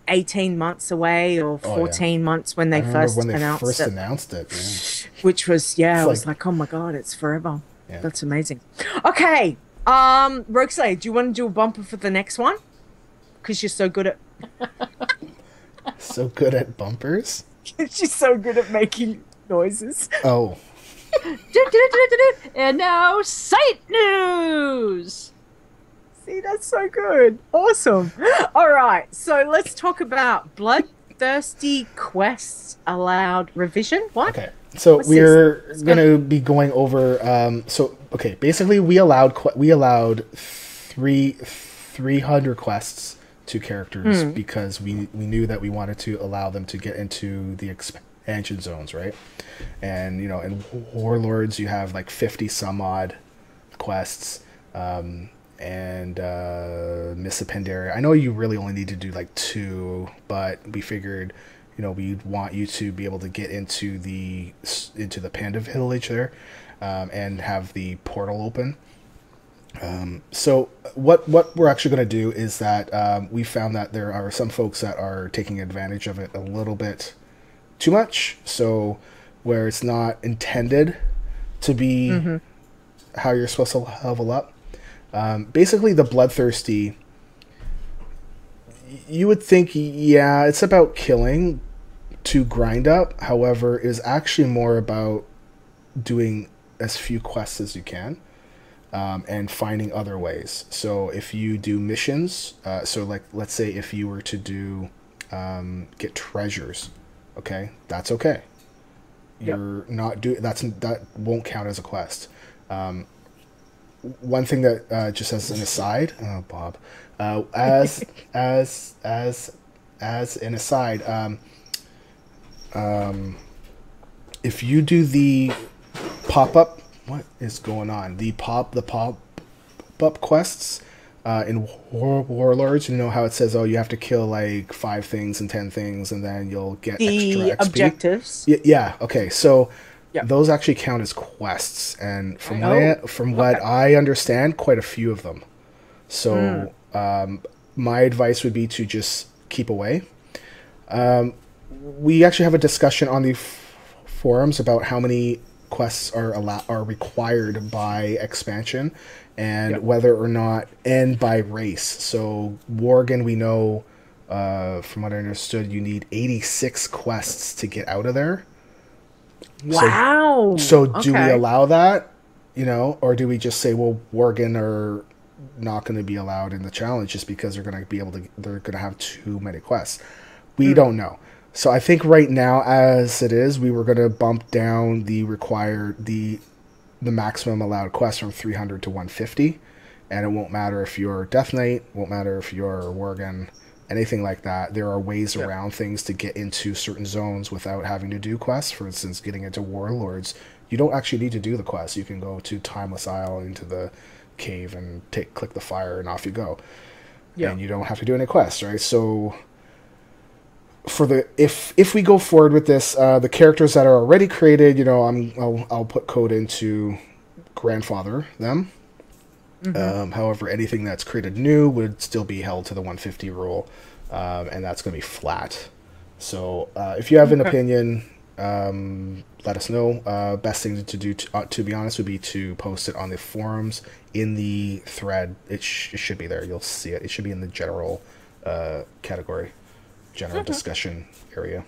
18 months away or 14 months when they first announced it? Yeah. Which was, I was like, oh my god, it's forever. Yeah. That's amazing. Okay. Rogueslayer, do you want to do a bumper for the next one? Because you're so good at... So good at bumpers? She's so good at making noises. Oh. And now, site news! See, that's so good. Awesome. All right, so let's talk about Bloodthirsty Quests Allowed Revision. What? Okay, so we're going to be going over... basically we allowed 300 quests to characters because we knew that we wanted to allow them to get into the expansion zones, right? And, in Warlords, you have like 50 some odd quests, and Miss Pandaria. I know you really only need to do like 2, but we figured, we'd want you to be able to get into the Panda Village there, and have the portal open. So what we're actually going to do is that we found that there are some folks that are taking advantage of it a little bit too much. So where it's not intended to be how you're supposed to level up. Basically, the Bloodthirsty, you would think, it's about killing to grind up. However, it is actually more about doing as few quests as you can. And finding other ways. So if you do missions, let's say if you were to do get treasures, okay, that's okay. You're not that won't count as a quest. One thing that just as an aside, Bob, as an aside, if you do the pop-up. What is going on? The pop-up quests in Warlords. You know how it says, you have to kill like 5 things and 10 things, and then you'll get the extra XP. Objectives. Yeah. Okay. So those actually count as quests, and from what I understand, quite a few of them. So my advice would be to just keep away. We actually have a discussion on the forums about how many quests are required by expansion, and whether or not, and by race. So Worgen, we know from what I understood, you need 86 quests to get out of there. Wow. So do we allow that, or do we just say, well, Worgen are not going to be allowed in the challenge just because they're going to have too many quests. We don't know. So I think right now, as it is, we were going to bump down the maximum allowed quest from 300 to 150, and it won't matter if you're Death Knight, won't matter if you're Worgen, anything like that. There are ways around things to get into certain zones without having to do quests. For instance, getting into Warlords, you don't actually need to do the quest. You can go to Timeless Isle, into the cave, and click the fire, and off you go. Yeah. And you don't have to do any quests, right? So if we go forward with this, the characters that are already created, I'll put code in to grandfather them. However, anything that's created new would still be held to the 150 rule, and that's going to be flat. So if you have an opinion, let us know. Best thing to do, to be honest, would be to post it on the forums in the thread. It should be there. You'll see it. It should be in the general category, general discussion area.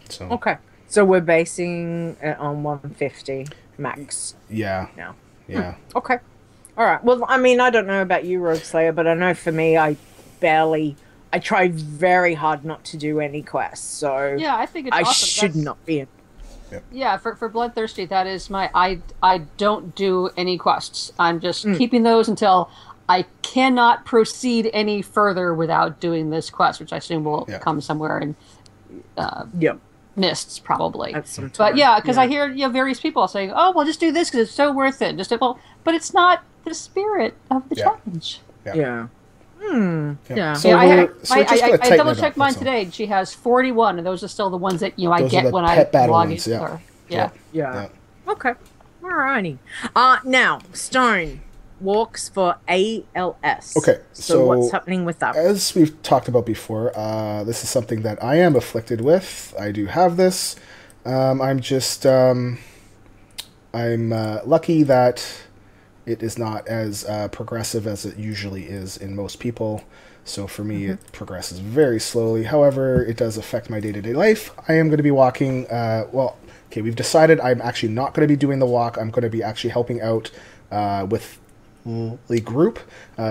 So okay. So we're basing it on 150 max. Yeah. Now. Yeah. Okay. All right. Well, I mean, I don't know about you, Rogueslayer, but I know for me, I try very hard not to do any quests. So yeah, I think it's I awesome. should not be in. Yeah, for Bloodthirsty, that is I don't do any quests. I'm just keeping those until I cannot proceed any further without doing this quest, which I assume will come somewhere in Mists, probably. But yeah, because I hear various people saying, "Oh, well, just do this because it's so worth it." But it's not the spirit of the challenge. Yeah. So I double checked mine today. And she has 41, and those are still the ones that I get when I log in. Yeah. Okay. Alrighty. Now Stone walks for ALS. Okay. So what's happening with that? As we've talked about before, this is something that I am afflicted with. I do have this. I'm lucky that it is not as progressive as it usually is in most people. So for me, it progresses very slowly. However, it does affect my day-to-day life. I am going to be walking. We've decided I'm actually not going to be doing the walk. I'm going to be actually helping out with the group.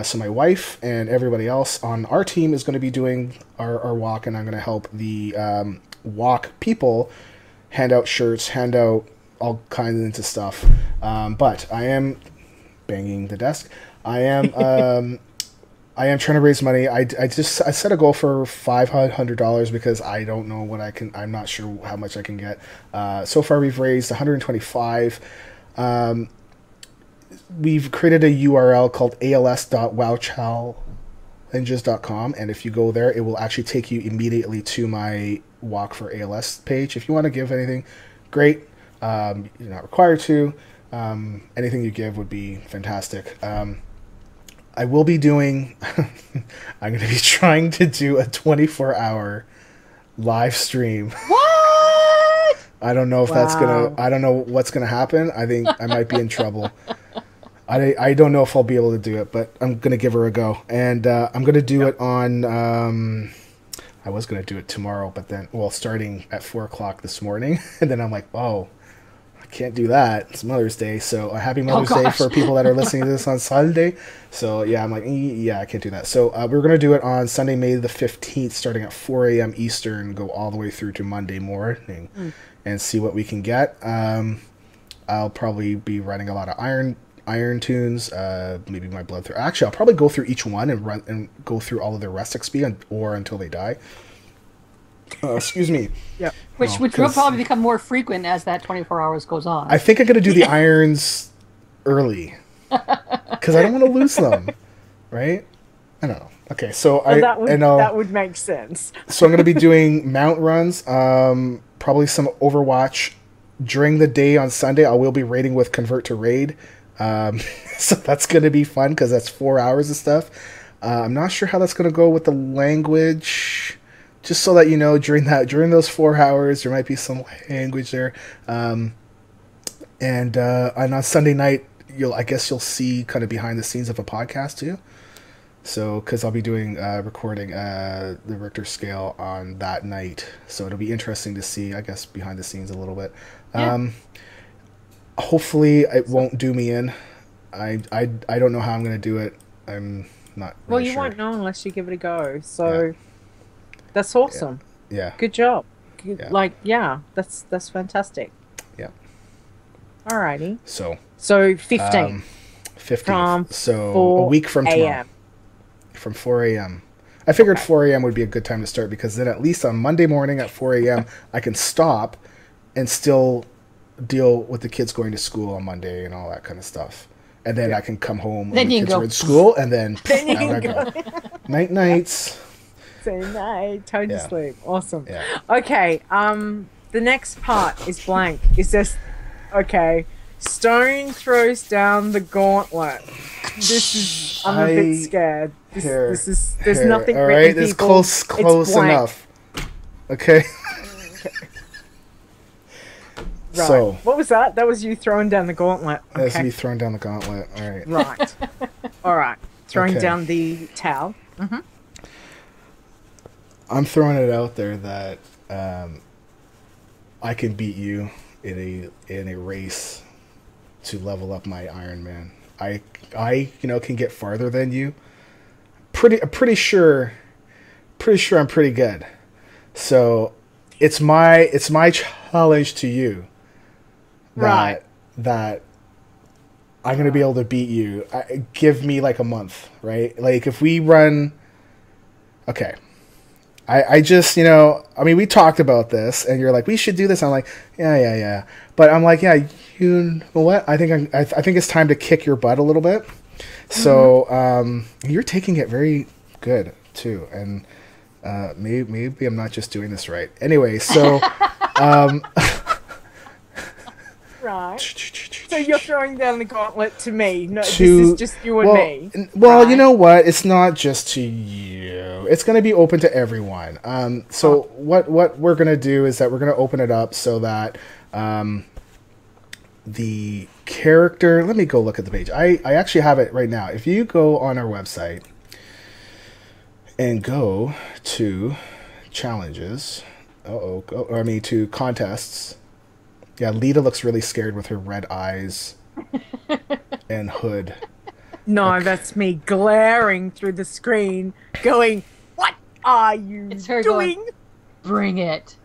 So my wife and everybody else on our team is going to be doing our walk, and I'm going to help the walk people hand out shirts, hand out all kinds of stuff. But I am banging the desk. I am trying to raise money. I set a goal for $500 because I don't know what I'm not sure how much I can get. So far we've raised $125. We've created a URL called als.wowchallenges.com, and if you go there, it will actually take you immediately to my Walk for ALS page. If you want to give anything, great. You're not required to. Anything you give would be fantastic. I will be doing I'm going to be trying to do a 24-hour live stream. What? I don't know if that's I don't know what's going to happen. I think I might be in trouble. I don't know if I'll be able to do it, but I'm going to give her a go. And I'm going to do it on I was going to do it tomorrow, but then starting at 4:00 this morning, and then I'm like, "Oh, can't do that. It's Mother's Day." So a happy Mother's Day for people that are listening to this on Sunday. So yeah, I'm like, I can't do that. So we're going to do it on Sunday, May the 15th, starting at 4 a.m. Eastern, go all the way through to Monday morning and see what we can get. I'll probably be running a lot of Iron Toons, maybe my Bloodthirst. Actually, I'll probably go through each one and go through all of their rest XP or until they die. Excuse me. Yeah. Which will probably become more frequent as that 24 hours goes on. I think I'm going to do the irons early because I don't want to lose them, right? I don't know. Okay, so that would make sense. So I'm going to be doing mount runs, probably some Overwatch during the day on Sunday. I will be raiding with Convert to Raid, so that's going to be fun because that's 4 hours of stuff. I'm not sure how that's going to go with the language. Just so that you know, during those 4 hours, there might be some language there. And on Sunday night, I guess you'll see kind of behind the scenes of a podcast too. So, because I'll be doing recording the Richter scale on that night, so it'll be interesting to see, I guess, behind the scenes a little bit. Yeah. Hopefully, it won't do me in. I don't know how I'm going to do it. I'm not Well, really you sure. won't know unless you give it a go. So that's awesome. Yeah. Good job. Yeah. Like, yeah, that's fantastic. Yeah. Alrighty. So, So 15th 15th. from So 4 a week from tomorrow. a.m. From 4 a.m. I figured Okay. 4 a.m. would be a good time to start because then at least on Monday morning at 4 a.m. I can stop and still deal with the kids going to school on Monday and all that kind of stuff. And then I can come home when Then the you kids can are in school and then Then you out I can go. go. Nights. Say night. Time to Yeah. sleep. Awesome. Yeah. Okay. The next part is blank. Is this okay? Stone throws down the gauntlet. This is. I'm a bit scared. This is. There's nothing All written. right, it's people. close It's blank. enough. Okay. Right. So What was that? That was you throwing down the gauntlet. that's Okay. me throwing down the gauntlet. All right. Right. All right. Throwing Okay. down the towel. I'm throwing it out there that I can beat you in a race to level up my Iron Man. I can get farther than you. Pretty sure I'm pretty good. So it's my challenge to you. Right. That I'm gonna be able to beat you. Give me like a month, right? Like if we run. Okay. I just, we talked about this, and you're like, we should do this. I'm like, yeah. But I'm like, yeah, you know what? I think it's time to kick your butt a little bit. So you're taking it very good too, and maybe I'm not just doing this right. Anyway, so Right. So you're throwing down the gauntlet to me. No, this to is just you and me. Well, you Right. know what? It's not just to you. It's going to be open to everyone. So what we're going to do is that we're going to open it up so that the character. Let me go look at the page. I actually have it right now. If you go on our website and go to challenges, to contests. Yeah, Leeta looks really scared with her red eyes and hood. No, that's me glaring through the screen, going, "What are you It's her doing?" going, bring it.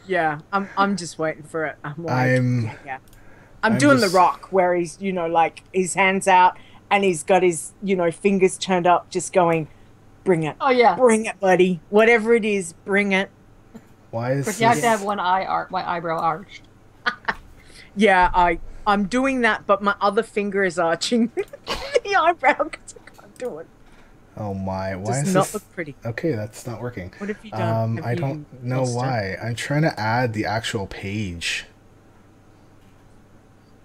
Yeah, I'm just waiting for it. I'm I'm doing just- the Rock where he's like his hands out and he's got his fingers turned up, just going, "Bring it, Oh yeah. bring it, buddy. Whatever it is, bring it." Why is But you have to this? have one eyebrow arched. Yeah, I'm doing that, but my other finger is arching the eyebrow because I can't do it. Oh my! Why Does is not this? look pretty. Okay, that's not working. What have you done? Have I you don't know lost it? why. I'm trying to add the actual page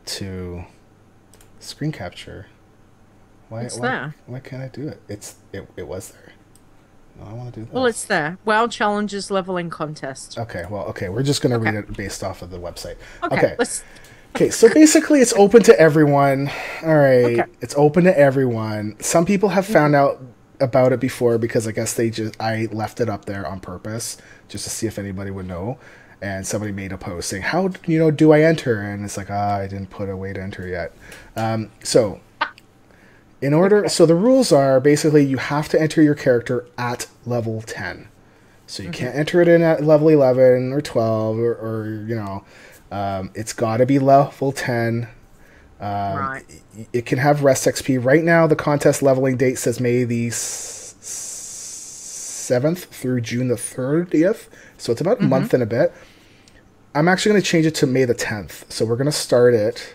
to screen capture. Why? It's why, there. Why can't I do it? It was there. No, I want to do this. Well, it's there. WoW Challenges Leveling Contest. Okay. Well, okay. We're just gonna read it based off of the website. Okay, let's. Okay, so basically it's open to everyone. All right. Okay. It's open to everyone. Some people have found out about it before because I guess I left it up there on purpose just to see if anybody would know. And somebody made a post saying, "How do I enter?" And it's like, I didn't put a way to enter yet. So the rules are basically you have to enter your character at level 10. So you can't enter it in at level 11 or 12 or it's got to be level 10. Right. It can have rest XP. Right now, the contest leveling date says May the 7th through June the 30th. So it's about a month and a bit. I'm actually going to change it to May the 10th. So we're going to start it.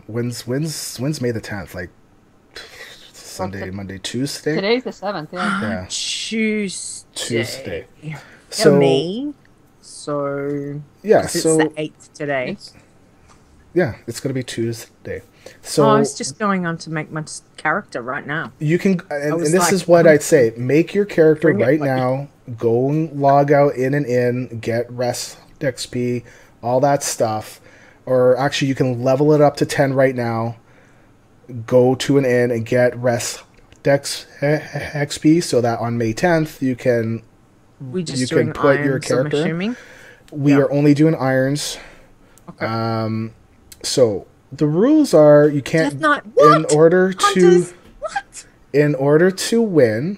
When's May the 10th? Like Sunday, Monday, Tuesday? Today's the 7th, yeah. Yeah. Tuesday. So me. So yeah, it's so the 8th today. yeah, it's going to be Tuesday. Oh, So I was just going on to make my character right now. you can, and was this like, is what I'd say: make your character Bring it, right buddy. now. Go and log out in, get rest XP, all that stuff. Or actually, you can level it up to 10 right now. Go to an inn and get rest XP, so that on May 10th you can. We just You doing can put your irons, character- I'm assuming. We Yeah. are only doing irons. Okay. So The rules are you can't Death Knight. What? Hunters? What? In order to win,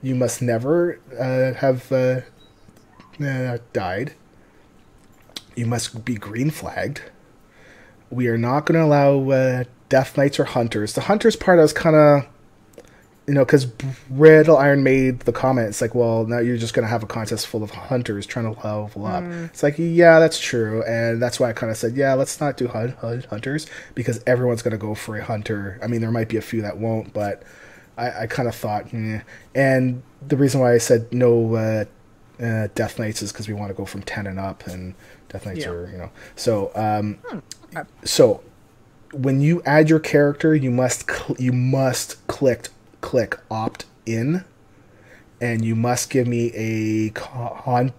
you must never have died. You must be green flagged. We are not going to allow Death Knights or Hunters. The Hunters part I was kind of, because Riddle Iron made the comment. It's like, well, now you're just going to have a contest full of Hunters trying to level up. It's like, yeah, that's true. And that's why I kind of said, yeah, let's not do Hunters, because everyone's going to go for a Hunter. I mean, there might be a few that won't, but I kind of thought, And the reason why I said no Death Knights is because we want to go from 10 and up, and Death Knights are, So, so when you add your character, you must click opt in, and you must give me a contact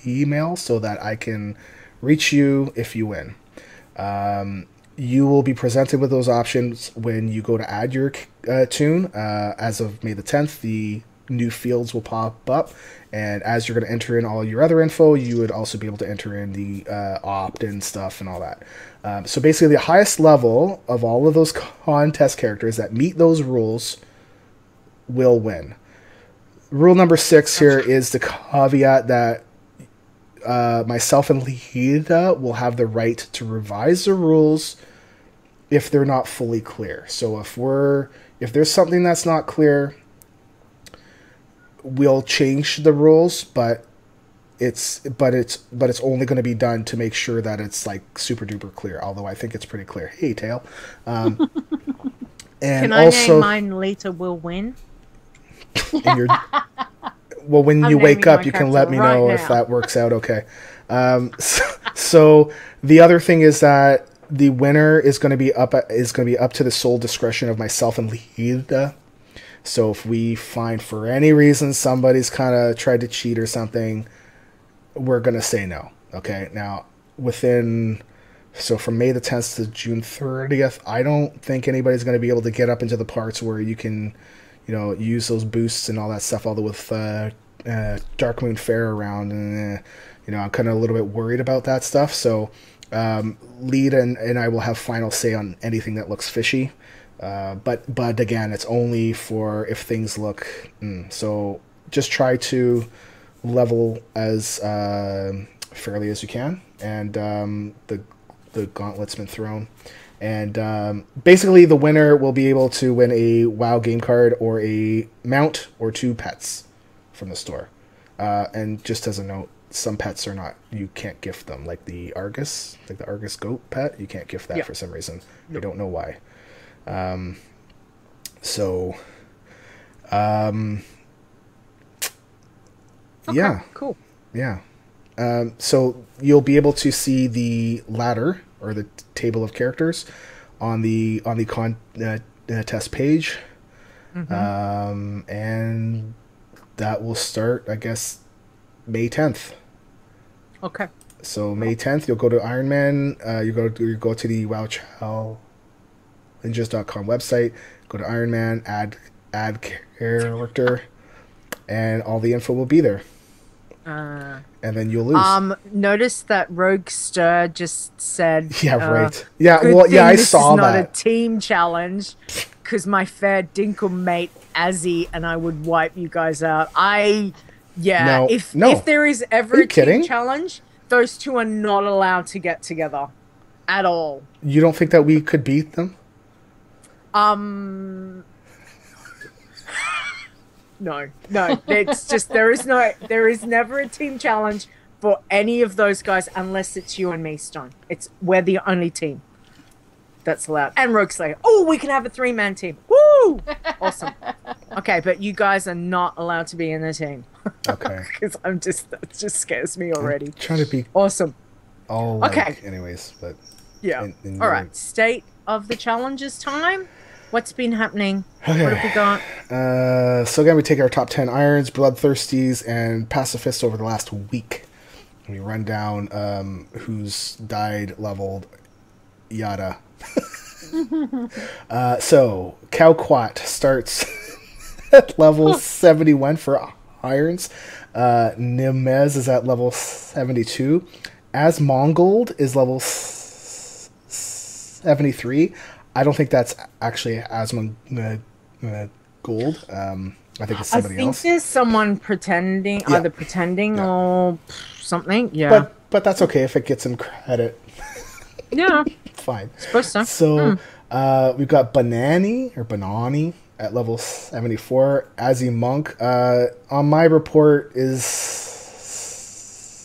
email so that I can reach you if you win. You will be presented with those options when you go to add your toon. As of May the 10th, the new fields will pop up, and as you're going to enter in all your other info, you would also be able to enter in the opt-in stuff and all that. So basically, the highest level of all of those contest characters that meet those rules will win. Rule number 6 here is the caveat that myself and Leeta will have the right to revise the rules if they're not fully clear. So if there's something that's not clear, we'll change the rules, but it's only going to be done to make sure that it's like super duper clear. Although I think it's pretty clear. Hey, Tail. And can I name mine Leeta will win? Well, when you wake up, you can let me know if that works out okay. So the other thing is that the winner is going to be up to the sole discretion of myself and Leeta. So if we find for any reason somebody's kind of tried to cheat or something, we're going to say no. Okay. Now, from May the 10th to June 30th, I don't think anybody's going to be able to get up into the parts where you can, use those boosts and all that stuff, although with Darkmoon Fair around, and I'm kind of a little bit worried about that stuff. So Leeta and I will have final say on anything that looks fishy. But again, it's only for if things look. So just try to level as fairly as you can, and the gauntlet's been thrown. And basically, the winner will be able to win a WoW game card or a mount or 2 pets from the store. And just as a note, some pets are not, you can't gift them, like the Argus goat pet. You can't gift that for some reason. I don't know why. Yeah, cool. Yeah. So you'll be able to see the ladder or the table of characters on the contest page. And that will start, I guess, May 10th. Okay. So May 10th, you'll go to Iron Man. You go to the WoW Ninjas.com website. Go to Iron Man, add character, and all the info will be there. And then you'll lose. Notice that Rogueslayer just said. Yeah, right. Yeah, well, yeah, I saw that. This is not a team challenge, because my fair dinkle mate Azzy and I would wipe you guys out. If there is ever a team challenge, those two are not allowed to get together at all. You don't think that we could beat them? No. It's just there is never a team challenge for any of those guys unless it's you and me, Stone. We're the only team that's allowed. And Rogueslayer. Oh, we can have a 3-man team. Woo! Awesome. Okay, but you guys are not allowed to be in the team. Okay. Because that just scares me already. I'm trying to be awesome. Okay. Anyways, but yeah. All right. State of the challenges time. What's been happening? Okay. What have we got? So again, we take our top 10 irons, bloodthirsties, and pacifists over the last week. We run down who's died, leveled, yada. So Calquat starts at level 71 for irons. Nimez is at level 72. As Mongold is level 73. I don't think that's actually Asmund Gold. I think it's somebody else. I think there's someone pretending, either pretending or something. Yeah. But that's okay if it gets him credit. Yeah. Fine. Suppose so. So we've got Banani at level 74. Azzy Monk on my report is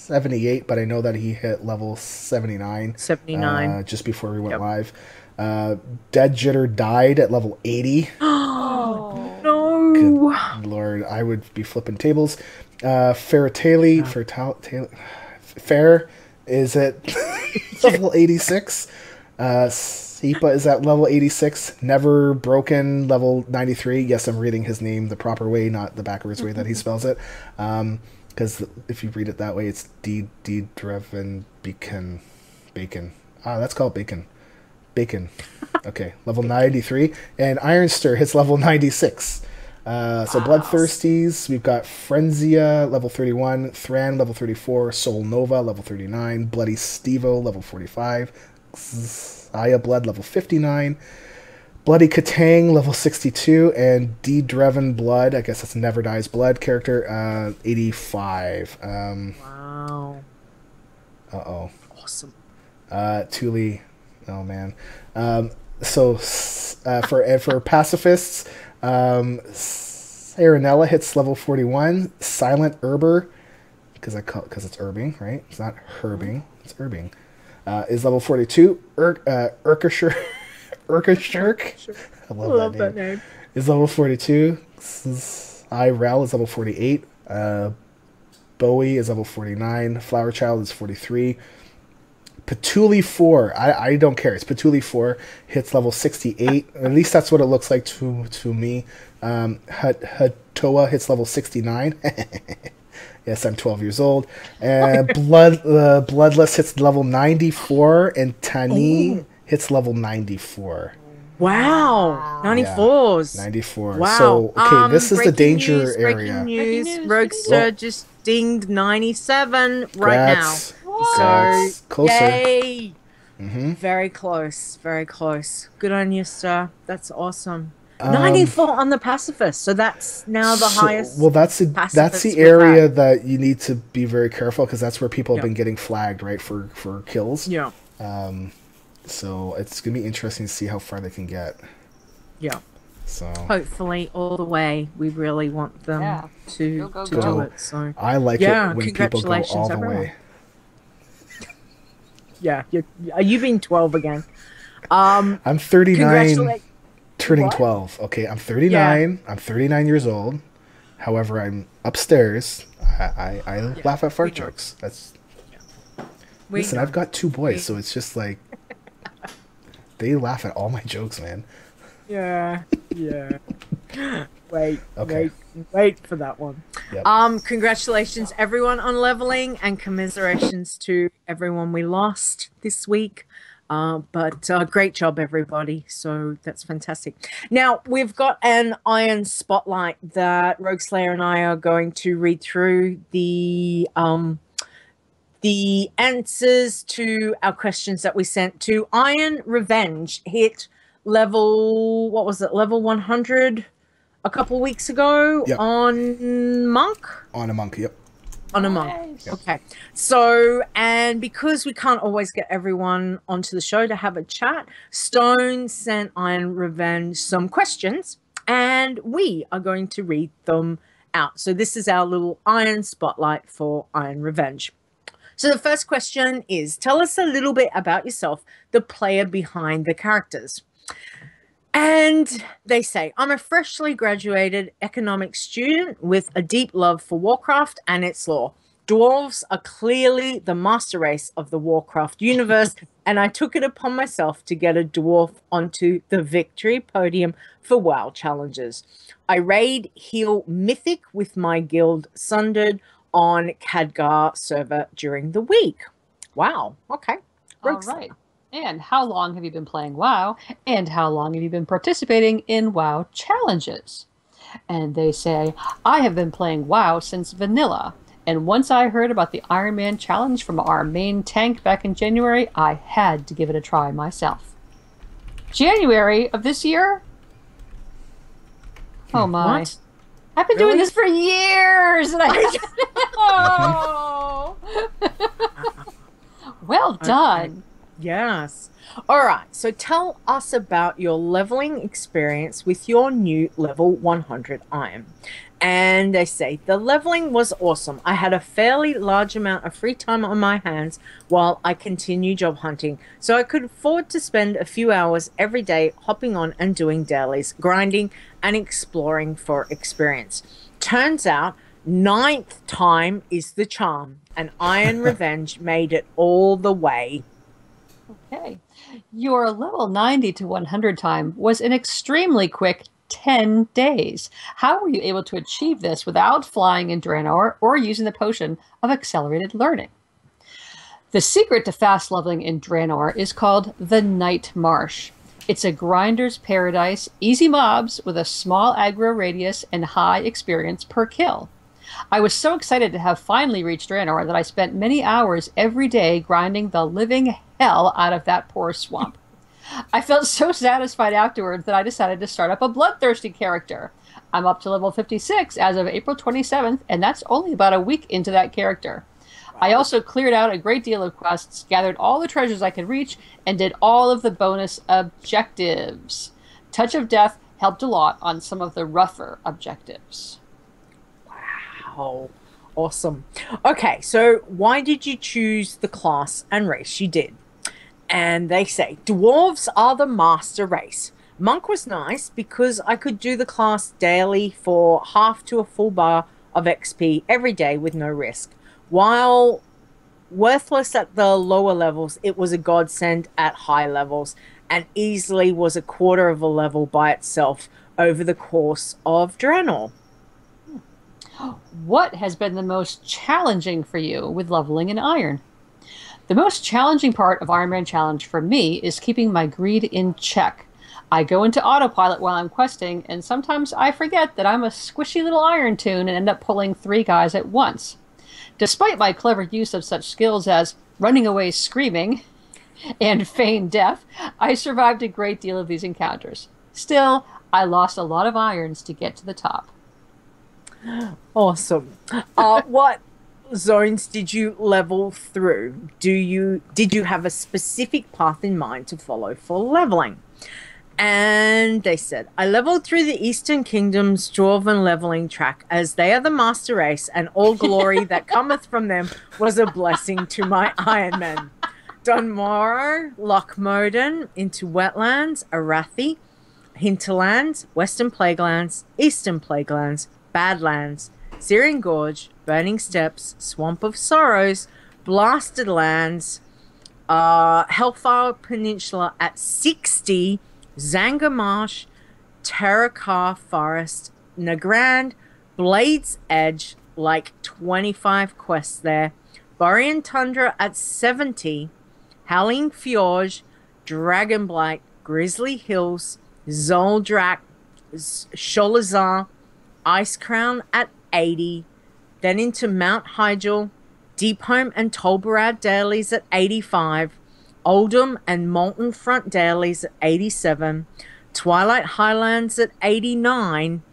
78, but I know that he hit level 79. 79. Just before we went live. Dead Jitter died at level 80. Oh, no. Good Lord, I would be flipping tables. Fair is at level 86. Seepa is at level 86. Never Broken, level 93. Yes, I'm reading his name the proper way, not the backwards way that he spells it. Because if you read it that way, it's D-Dreven Bacon. That's called Bacon. Okay, level 93. And Ironster hits level 96. So Bloodthirsties, we've got Frenzia, level 31, Thran, level 34, Soul Nova, level 39, Bloody Stevo, level 45, Xaya Blood, level 59, Bloody Katang, level 62, and D. Dreven Blood, I guess that's Never Dies Blood character, 85. Wow. Uh-oh. Awesome. Thule, oh man. For pacifists, Saranella hits level 41. Silent Herber, because it's herbing, right? It's not herbing, it's herbing. Is level 42. Urkashirk, I love that name. Is level 42. Irel is level 48. Bowie is level 49. Flower Child is 43. Patuli 4, I don't care. It's Patuli 4, hits level 68. At least that's what it looks like to me. Hatoa hits level 69. Yes, I'm 12 years old. And Bloodless hits level 94, and Tani hits level 94. Wow. 94s. 94. Wow. So, okay, this is the danger news, area. Breaking news. Roguester just dinged 97 right now. So, closer. Yay. Very close. Very close. Good on you, sir. That's awesome. 94 on the pacifist. So that's now the highest. Well, that's the area that you need to be very careful, because that's where people have been getting flagged, right, for kills. Yeah. So it's gonna be interesting to see how far they can get. Yeah. So hopefully all the way. We really want them to do it. So I like it when people go all the way. Yeah, you've been 12 again. I'm 39, turning 12. Okay, I'm 39. I'm 39 years old. However, I'm upstairs. I laugh at fart jokes. That's. Listen, I've got 2 boys, so it's just like they laugh at all my jokes, man. Yeah. Wait for that one. Yep. Congratulations everyone on leveling, and commiserations to everyone we lost this week. But great job everybody. So that's fantastic. Now we've got an Iron Spotlight that Rogueslayer and I are going to read through the answers to our questions that we sent to IronRevenge. Hit level, what was it, level 100 a couple weeks ago on Monk? On a Monk, yep. On a Monk. Yep. Okay. So, and because we can't always get everyone onto the show to have a chat, Stone sent IronRevenge some questions, and we are going to read them out. So this is our little Iron Spotlight for IronRevenge. So the first question is, tell us a little bit about yourself, the player behind the characters. And they say, I'm a freshly graduated economics student with a deep love for Warcraft and its lore. Dwarves are clearly the master race of the Warcraft universe, and I took it upon myself to get a dwarf onto the victory podium for WoW challenges. I raid heal Mythic with my guild Sundered on Khadgar server during the week. Wow. Okay. All right. And how long have you been playing WoW? And how long have you been participating in WoW challenges? And they say, I have been playing WoW since vanilla. And once I heard about the Iron Man challenge from our main tank back in January, I had to give it a try myself. January of this year. Oh my. What? I've been doing this for years. And oh. Well done. Yes. All right. So tell us about your leveling experience with your new level 100 iron. And they say, the leveling was awesome. I had a fairly large amount of free time on my hands while I continue job hunting. So I could afford to spend a few hours every day hopping on and doing dailies, grinding and exploring for experience. Turns out, 9th time is the charm. And IronRevenge made it all the way. Okay. Your level 90 to 100 time was an extremely quick 10 days. How were you able to achieve this without flying in Draenor or using the potion of accelerated learning? The secret to fast leveling in Draenor is called the Night Marsh. It's a grinder's paradise, easy mobs with a small aggro radius and high experience per kill. I was so excited to have finally reached Draenor that I spent many hours every day grinding the living hell out of that poor swamp. I felt so satisfied afterwards that I decided to start up a bloodthirsty character. I'm up to level 56 as of April 27th, and that's only about a week into that character. I also cleared out a great deal of quests, gathered all the treasures I could reach, and did all of the bonus objectives. Touch of Death helped a lot on some of the rougher objectives. Wow. Awesome. Okay, so why did you choose the class and race you did? And they say, dwarves are the master race. Monk was nice because I could do the class daily for half to a full bar of XP every day with no risk. While worthless at the lower levels, it was a godsend at high levels and easily was a quarter of a level by itself over the course of Draenor. What has been the most challenging for you with leveling in Iron? The most challenging part of Iron Man Challenge for me is keeping my greed in check. I go into autopilot while I'm questing, and sometimes I forget that I'm a squishy little Iron Toon and end up pulling 3 guys at once. Despite my clever use of such skills as running away screaming and feign death, I survived a great deal of these encounters. Still, I lost a lot of irons to get to the top. Awesome. What zones did you level through? Did you have a specific path in mind to follow for leveling? And they said, I leveled through the Eastern Kingdom's dwarven leveling track, as they are the master race, and all glory that cometh from them was a blessing to my Iron Men. Dunmorrow, Lochmoden, into Wetlands, Arathi, Hinterlands, Western Plaguelands, Eastern Plaguelands, Badlands, Syrian Gorge, Burning Steppes, Swamp of Sorrows, Blasted Lands, Hellfire Peninsula at 60, Zanga Marsh, Terrakar Forest, Nagrand, Blades Edge, like 25 quests there, Borean Tundra at 70, Howling Fjord, Dragonblight, Grizzly Hills, Zoldrak, Sholazar, Ice Crown at 80, then into Mount Hyjal, Deepholm and Tolbarad dailies at 85, Oldham and Molten Front dailies at 87, Twilight Highlands at 89,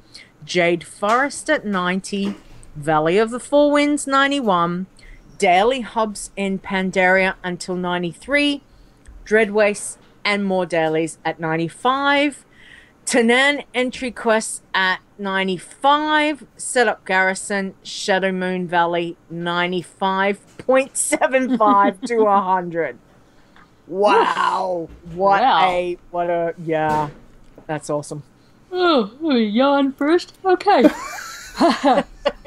Jade Forest at 90, Valley of the Four Winds 91, daily hubs in Pandaria until 93, Dreadwaste and more dailies at 95, Tanan entry quests at 95, Setup Garrison, Shadow Moon Valley 95.75 to 100. Wow. Yeah, that's awesome. Oh, yawn first? Okay.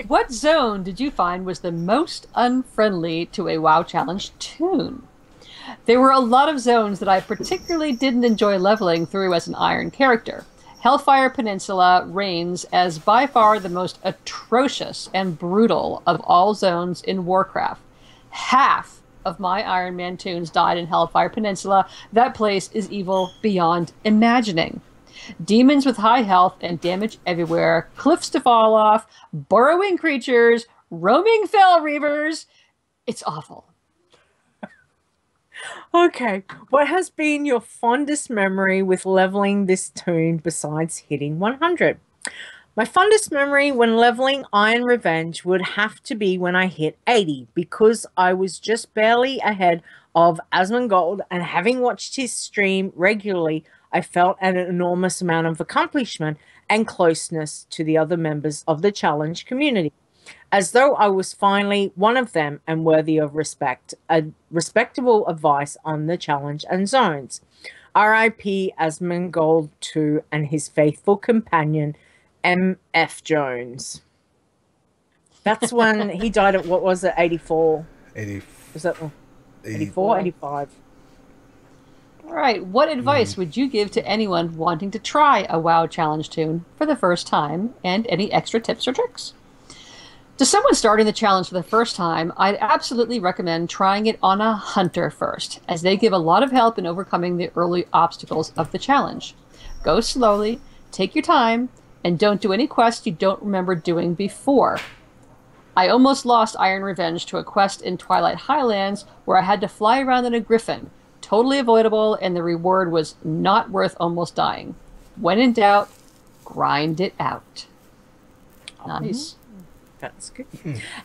What zone did you find was the most unfriendly to a WoW Challenge toon? There were a lot of zones that I particularly didn't enjoy leveling through as an Iron character. Hellfire Peninsula reigns as by far the most atrocious and brutal of all zones in Warcraft. Half of my Iron Man toons died in Hellfire Peninsula. That place is evil beyond imagining. Demons with high health and damage everywhere, cliffs to fall off, burrowing creatures, roaming fell reavers. It's awful. Okay. What has been your fondest memory with leveling this toon besides hitting 100? My fondest memory when leveling IronRevenge would have to be when I hit 80 because I was just barely ahead of Asmongold, and having watched his stream regularly, I felt an enormous amount of accomplishment and closeness to the other members of the challenge community, as though I was finally one of them and worthy of respect, a respectable advice on the challenge and zones. RIP Asmongold 2 and his faithful companion, MF Jones. That's when he died at, what was it, 84? 80, Was that 84, 85? All right. What advice would you give to anyone wanting to try a WoW challenge toon for the first time, and any extra tips or tricks? To someone starting the challenge for the first time, I'd absolutely recommend trying it on a hunter first, as they give a lot of help in overcoming the early obstacles of the challenge. Go slowly, take your time, and don't do any quests you don't remember doing before. I almost lost IronRevenge to a quest in Twilight Highlands where I had to fly around in a griffin. Totally avoidable, and the reward was not worth almost dying. When in doubt, grind it out. Nice. That's good.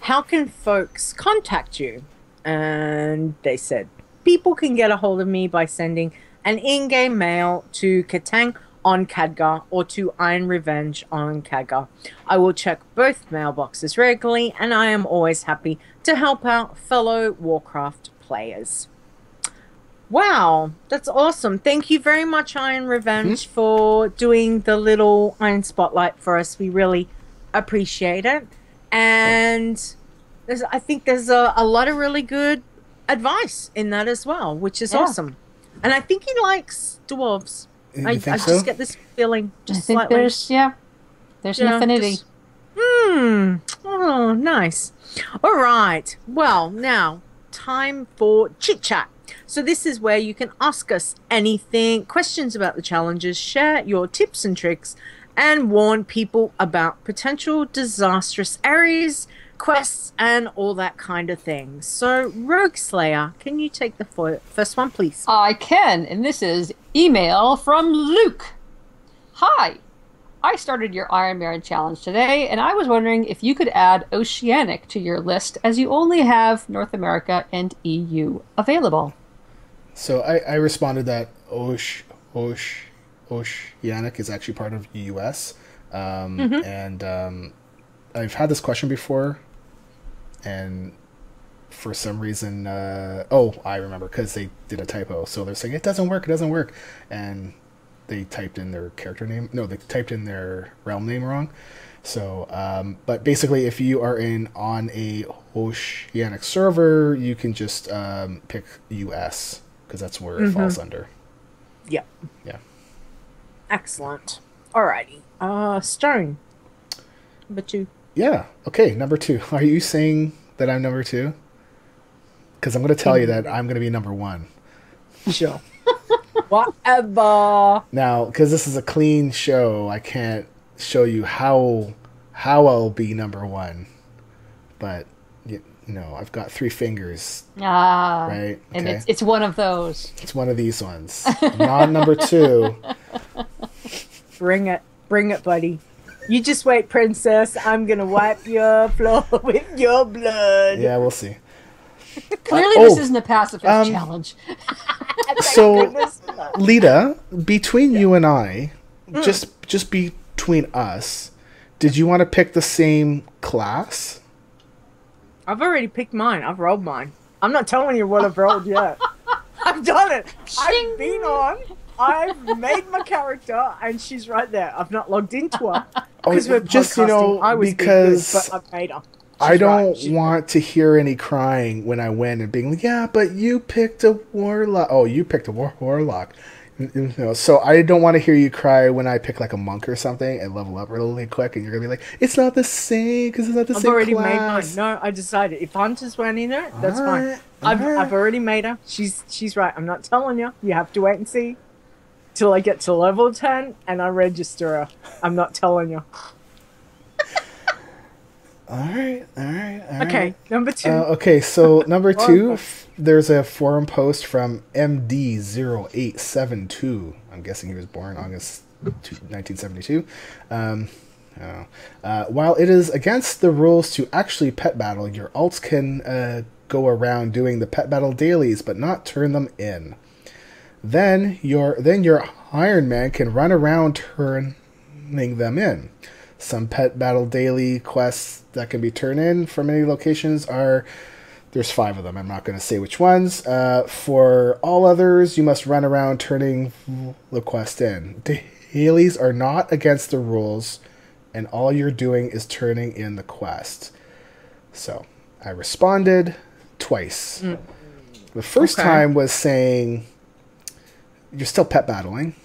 How can folks contact you? And they said, people can get a hold of me by sending an in-game mail to Katang on Khadgar or to IronRevenge on Khadgar. I will check both mailboxes regularly, and I am always happy to help out fellow Warcraft players. Wow, that's awesome. Thank you very much, IronRevenge, for doing the little Iron Spotlight for us. We really appreciate it. And I think there's a lot of really good advice in that as well, which is awesome. And I think he likes dwarves. I just get this feeling just I think slightly. There's an affinity. Oh, nice. All right. Well, now time for Chit Chat. So this is where you can ask us anything, questions about the challenges, share your tips and tricks, and warn people about potential disastrous areas, quests, and all that kind of thing. So, Rogueslayer, can you take the first one, please? I can, and this is email from Luke. Hi, I started your Iron Baron challenge today, and I was wondering if you could add Oceanic to your list, as you only have North America and EU available. So I responded that Oceanic is actually part of the US. And I've had this question before, and for some reason, I remember, because they did a typo. So they're saying, it doesn't work, and they typed in their character name. No, they typed in their realm name wrong. So, but basically, if you are on a Oceanic server, you can just pick US, because that's where it falls under. Yep. Yeah. Excellent. Alrighty. Stone. Number 2. Yeah. Okay. Number 2. Are you saying that I'm number 2? Because I'm going to tell you that I'm going to be number 1. Sure. Whatever. Now, because this is a clean show, I can't show you how I'll be number 1. But I've got 3 fingers. Right. And okay. it's one of those. It's one of these ones. Not number 2. Bring it, buddy. You just wait, princess. I'm gonna wipe your floor with your blood. Yeah, we'll see. Clearly, this isn't a pacifist challenge. So, Leeta, between you and I, just between us, did you want to pick the same class? I've already picked mine. I've rolled mine. I'm not telling you what I've rolled yet. I've done it. I've been on. I've made my character, and she's right there. I've not logged into her because we're just podcasting. I was because good, but I've made her. I don't want to hear any crying when I win and being like, yeah, but you picked a warlock. Oh, you picked a warlock. So I don't want to hear you cry when I pick like a monk or something and level up really quick, and you're gonna be like, it's not the same because it's not the same. I've already made mine. No, I decided if hunters weren't in it, that's fine. I've already made her. She's right. I'm not telling you. You have to wait and see till I get to level 10 and I register her. I'm not telling you. All right. Okay, number 2. Okay, so number 2, there's a forum post from MD0872. I'm guessing he was born August 1972. While it is against the rules to actually pet battle, your alts can go around doing the pet battle dailies, but not turn them in. Then your Iron Man can run around turning them in. Some pet battle daily quests that can be turned in from many locations there's 5 of them. I'm not going to say which ones. For all others, you must run around turning the quest in. Dailies are not against the rules, and all you're doing is turning in the quest. So I responded twice. The first time was saying, you're still pet battling.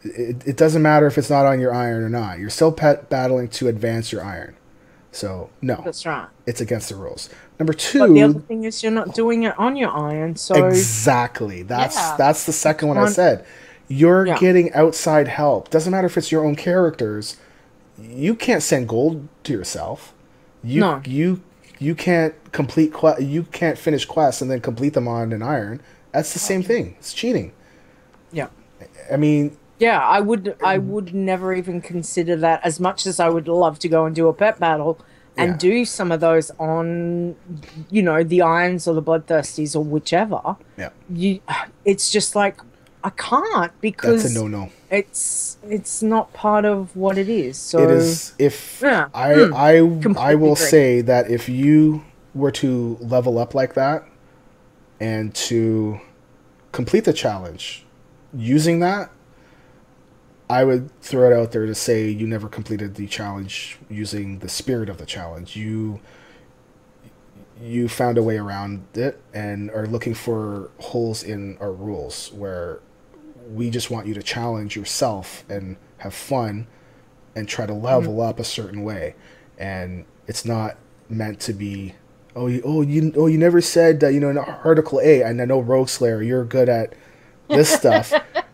It doesn't matter if it's not on your iron or not. You're still pet battling to advance your iron. So, no. That's right. It's against the rules. Number 2... But the other thing is you're not doing it on your iron, so... Exactly. That's the second one I said. You're getting outside help. Doesn't matter if it's your own characters. You can't send gold to yourself. You can't complete... You can't finish quests and then complete them on an iron. That's the same thing. It's cheating. Yeah. I mean... Yeah, I would never even consider that, as much as I would love to go and do a pet battle and do some of those on, the irons or the bloodthirsties or whichever. Yeah. It's just like, I can't, because that's a no-no. It's not part of what it is. So it is. I will say that if you were to level up like that and to complete the challenge using that, I would throw it out there to say you never completed the challenge using the spirit of the challenge. You found a way around it and are looking for holes in our rules, where we just want you to challenge yourself and have fun and try to level up a certain way. And it's not meant to be, you never said that, in Article A, and I know Rogueslayer, you're good at this stuff.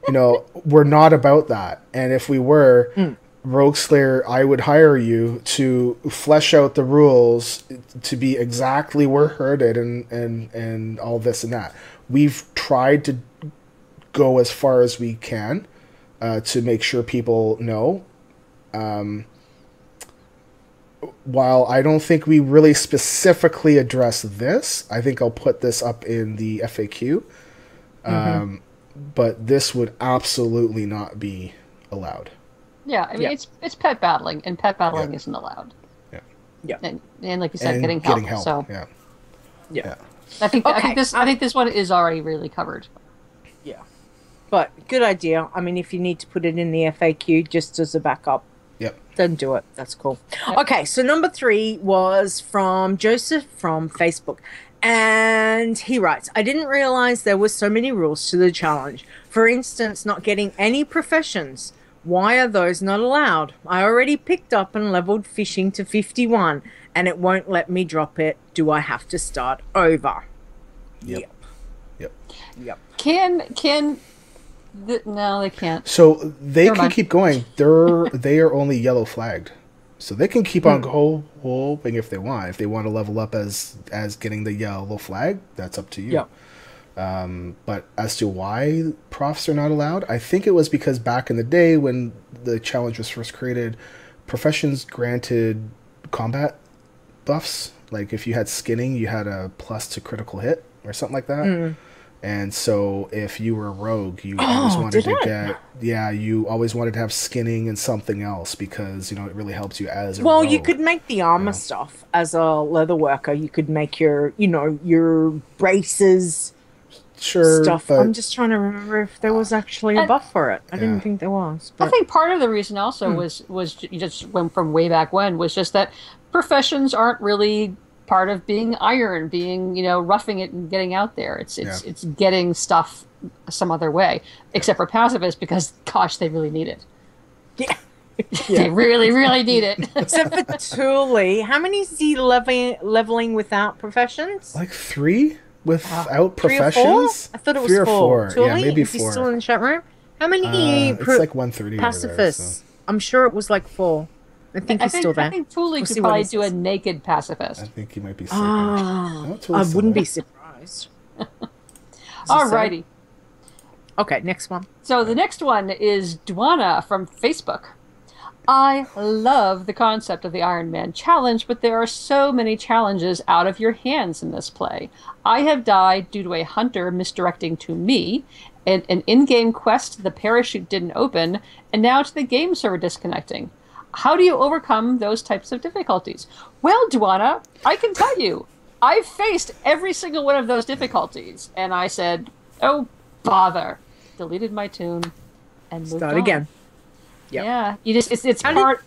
We're not about that. And if we were, Rogueslayer, I would hire you to flesh out the rules to be exactly worded and all this and that. We've tried to go as far as we can to make sure people know. While I don't think we really specifically address this, I think I'll put this up in the FAQ. But this would absolutely not be allowed. Yeah, I mean, it's pet battling, and pet battling isn't allowed. Yeah. And like you said, getting help. So yeah. I think this one is already really covered. Yeah. But good idea. I mean, if you need to put it in the FAQ just as a backup, then do it. That's cool. Yep. Okay, so number 3 was from Joseph from Facebook. And he writes, I didn't realize there were so many rules to the challenge. For instance, not getting any professions. Why are those not allowed? I already picked up and leveled fishing to 51, and it won't let me drop it. Do I have to start over? Yep. No, they can't. So they can keep going. They are only yellow flagged. So they can keep on hoping if they want. If they want to level up as getting the yellow flag, that's up to you. Yeah. But as to why profs are not allowed, I think it was because back in the day when the challenge was first created, professions granted combat buffs. Like if you had skinning, you had a plus to critical hit or something like that. And so if you were a rogue, you always wanted to you always wanted to have skinning and something else because, it really helps you as a rogue. Well, you could make the armor stuff as a leather worker. You could make your braces stuff. But I'm just trying to remember if there was actually a buff for it. I didn't think there was. But... I think part of the reason also was just from way back when was just that professions aren't really part of being iron, being roughing it and getting out there. It's getting stuff some other way, except for pacifists because gosh, they really need it. Yeah. They really, really need it. Except for Thule. How many is he leveling without professions? Like 3 without professions. 3 or 4? I thought it was 3 or 4. Thule? Yeah, maybe is 4. He still in the chat room? How many? It's like 130 pacifists. over there, so. I'm sure it was like 4. I think he's still there. I think Thule We'll could see what probably he do a says. naked pacifist. I think he might be sleeping. No, I wouldn't be surprised. Alrighty. Okay, next one. So the next one is Dwana from Facebook. I love the concept of the Iron Man challenge, but there are so many challenges out of your hands in this play. I have died due to a hunter misdirecting to me, and an in-game quest the parachute didn't open, and now to the game server disconnecting. How do you overcome those types of difficulties? Well, Dwana, I can tell you, I've faced every single one of those difficulties, and I said, oh, bother. Deleted my toon and moved Start on. again. Yep. Yeah, you just it's part.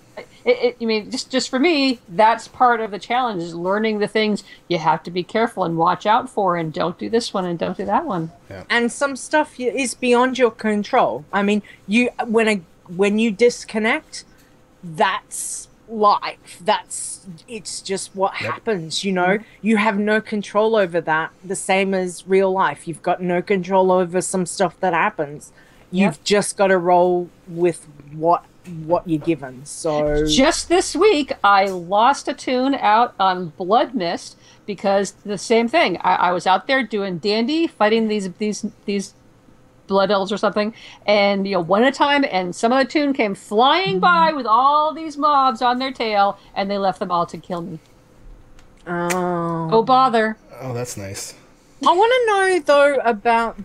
I mean, just for me, that's part of the challenge is learning the things you have to be careful and watch out for, and don't do this one and don't do that one. Yeah. And some stuff is beyond your control. I mean, when you disconnect, that's life. It's just what happens. You know, you have no control over that. The same as real life. You've got no control over some stuff that happens. You've just got to roll with what you're given. So just this week, I lost a toon out on Blood Mist because the same thing. I was out there doing dandy, fighting these blood elves or something, and one at a time. And some of the toon came flying by with all these mobs on their tail, and they left them all to kill me. Oh bother! Oh, that's nice. I want to know though about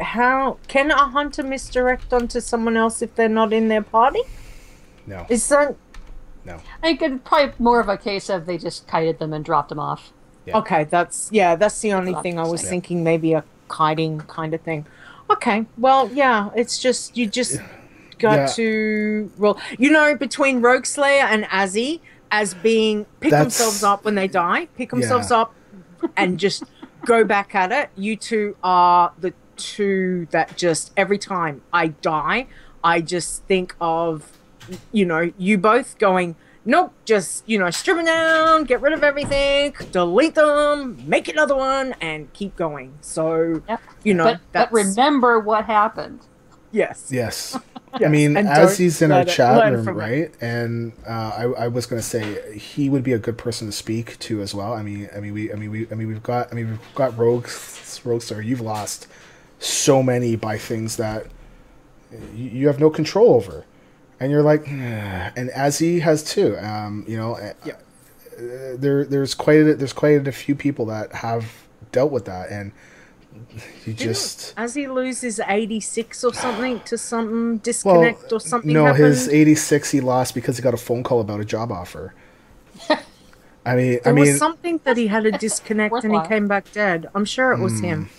how can a hunter misdirect onto someone else if they're not in their party? No. Is that No. I think it's probably more of a case of they just kited them and dropped them off. Yeah. okay? That's the only thing I was thinking. Maybe a kiting kind of thing. Okay, well, yeah, it's just you just got to roll. Between Rogueslayer and Azzy as being pick themselves up when they die, pick themselves up, and just go back at it. You two are the two that just every time I die, I just think of you both going, nope, just strip them down, get rid of everything, delete them, make another one, and keep going. So but remember what happened. Yes. Yes, I mean, and as he's in our chat learn room, from it. right? And I was going to say he would be a good person to speak to as well. We've got Rogueslayer. You've lost so many by things that you have no control over, and you're like, and as he has too. There's quite a few people that have dealt with that, and as he loses 86 or something to something disconnect or something. No, happened. his 86 he lost because he got a phone call about a job offer. There was something that he had a disconnect and he came back dead. I'm sure it was him.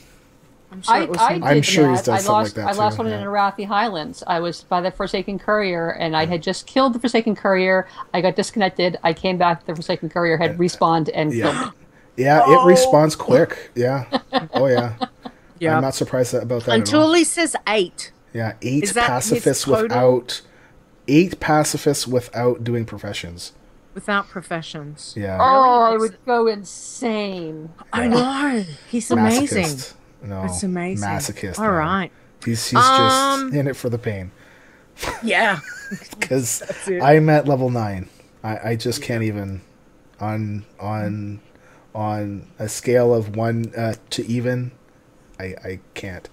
I'm sure he's done something like that. I lost one in Arathi Highlands. I was by the Forsaken Courier, and I had just killed the Forsaken Courier. I got disconnected. I came back. The Forsaken Courier had respawned and killed me. Yeah, it respawns quick. Yeah. Oh, yeah. Yeah. I'm not surprised about that Until at all. he says 8. Yeah, 8 pacifists without doing professions. Without professions. Yeah. Oh, I would go insane. I know. He's amazing. Masochist. No. It's amazing. Masochist. All right. He's just in it for the pain. Yeah. Because I'm at level 9. I just can't even on a scale of 1 to even. I can't.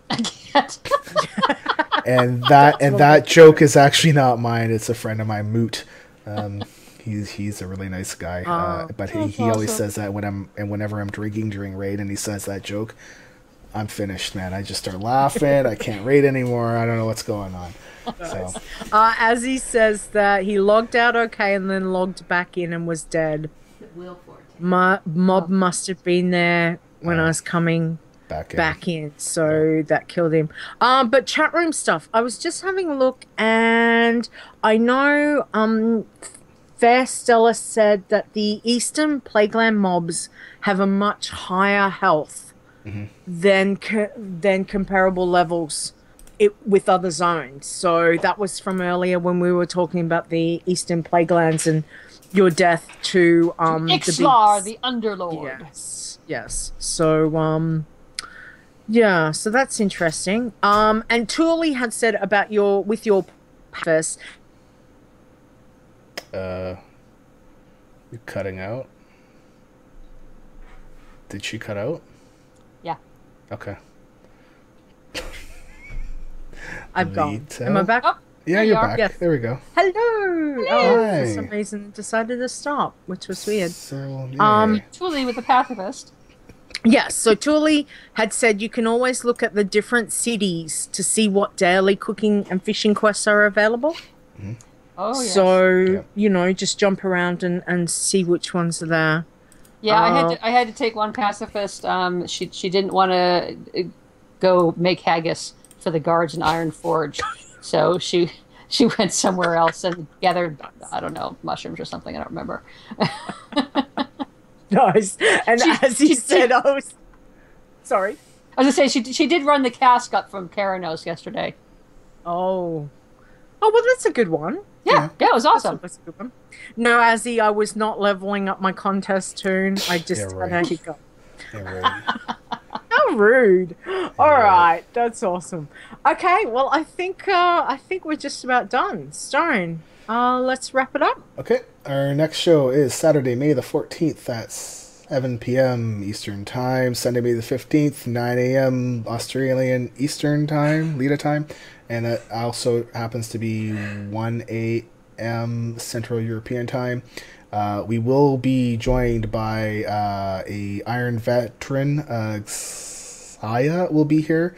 I can't. and that joke is actually not mine. It's a friend of mine, Moot. He's a really nice guy. But he always says that whenever I'm drinking during raid and he says that joke, I'm finished, man. I just start laughing. I can't raid anymore. I don't know what's going on. So. As he says that he logged out okay and then logged back in and was dead. Mob must have been there when I was coming back in, so that killed him. But chat room stuff, I was just having a look, and I know Fair Stella said that the Eastern Plagueland mobs have a much higher health than comparable levels with other zones. So that was from earlier when we were talking about the Eastern Plaguelands and your death to Ixlar, the Underlord. Yes. So yeah, so that's interesting. And Thule had said about your pacifist, You're cutting out. Did she cut out? Yeah. Okay. I've gone. Leeta? Am I back? Oh, Yeah, there you're you are. back. Yes. There we go. Hello. Oh, Hi. for some reason it decided to stop, which was weird. So, yeah. Truly with the pacifist. Yes, so Julie had said you can always look at the different cities to see what daily cooking and fishing quests are available. Oh, yes. So, you know, just jump around and see which ones are there. Yeah, I had to take one pacifist. She didn't want to go make haggis for the guards in Iron Forge, so she went somewhere else and gathered, I don't know, mushrooms or something. I don't remember. Nice. And as you said, I was sorry. I was gonna say she did run the cask up from Karanos yesterday. Oh, well, that's a good one. Yeah, it was awesome. That's a good one. No, Azzy, I was not leveling up my contest tune. I just Yeah, right. had a hiccup. Yeah, right. How rude. All right, that's awesome. Okay, well, I think we're just about done. Stone, let's wrap it up. Okay, our next show is Saturday, May the 14th at 7 p.m. Eastern Time. Sunday, May the 15th, 9 a.m. Australian Eastern Time, Leeta time. And it also happens to be 1 a.m. Central European Time. We will be joined by a Iron veteran, Xaya will be here.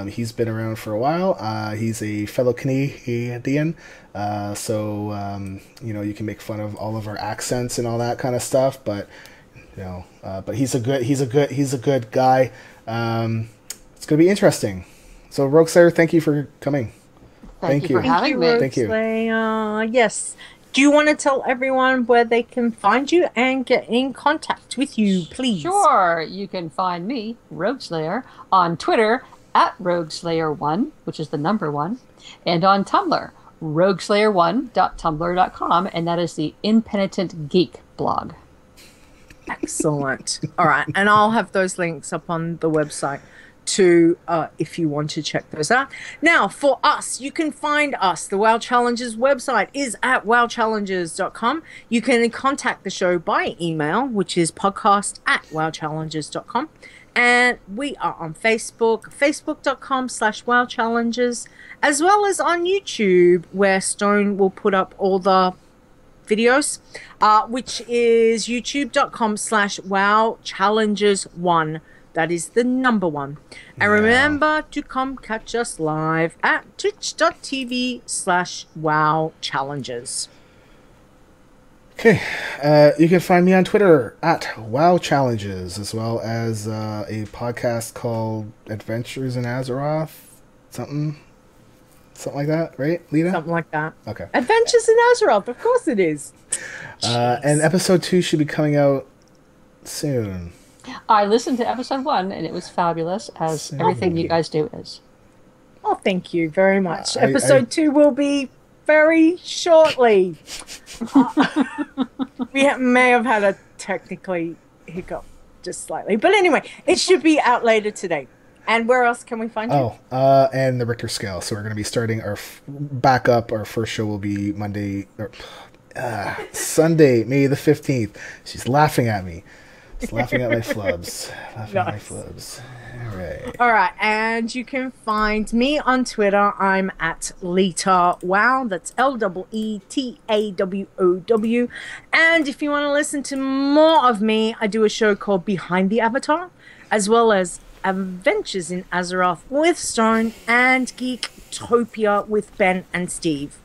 He's been around for a while. He's a fellow Canadian, so you know, you can make fun of all of our accents and all that kind of stuff. But you know, but he's a good guy. It's gonna be interesting. So Rogueslayer, thank you for coming. Thank you for having me. Thank you. Yes. Do you want to tell everyone where they can find you and get in contact with you, please? Sure, you can find me, Rogueslayer, on Twitter at Rogueslayer1, which is the number 1, and on Tumblr, rogueslayer1.tumblr.com, and that is the Impenitent Geek blog. Excellent. All right, and I'll have those links up on the website too, if you want to check those out. Now, for us, you can find us. The WoW Challenges website is at wowchallenges.com. You can contact the show by email, which is podcast@wowchallenges.com. And we are on Facebook, facebook.com/wowchallenges, as well as on YouTube, where Stone will put up all the videos, which is youtube.com/wowchallenges1. That is the number 1. And remember to come catch us live at twitch.tv/wowchallenges. Okay, you can find me on Twitter at WoW Challenges, as well as a podcast called Adventures in Azeroth, something like that, right, Leeta? Something like that. Okay. Adventures in Azeroth, of course it is. And episode 2 should be coming out soon. I listened to episode 1, and it was fabulous, as everything you guys do is. Oh, thank you very much. Episode 2 will be very shortly. We may have had a technically hiccup just slightly. But anyway, it should be out later today. And where else can we find you? And the Richter scale. So we're going to be starting our back up. Our first show will be Sunday, May the 15th. She's laughing at me. Just laughing at my flubs. All right, and you can find me on Twitter. I'm at Leeta Wow. That's LEETAWOW. And if you want to listen to more of me, I do a show called Behind the Avatar, as well as Adventures in Azeroth with Stone and Geektopia with Ben and Steve.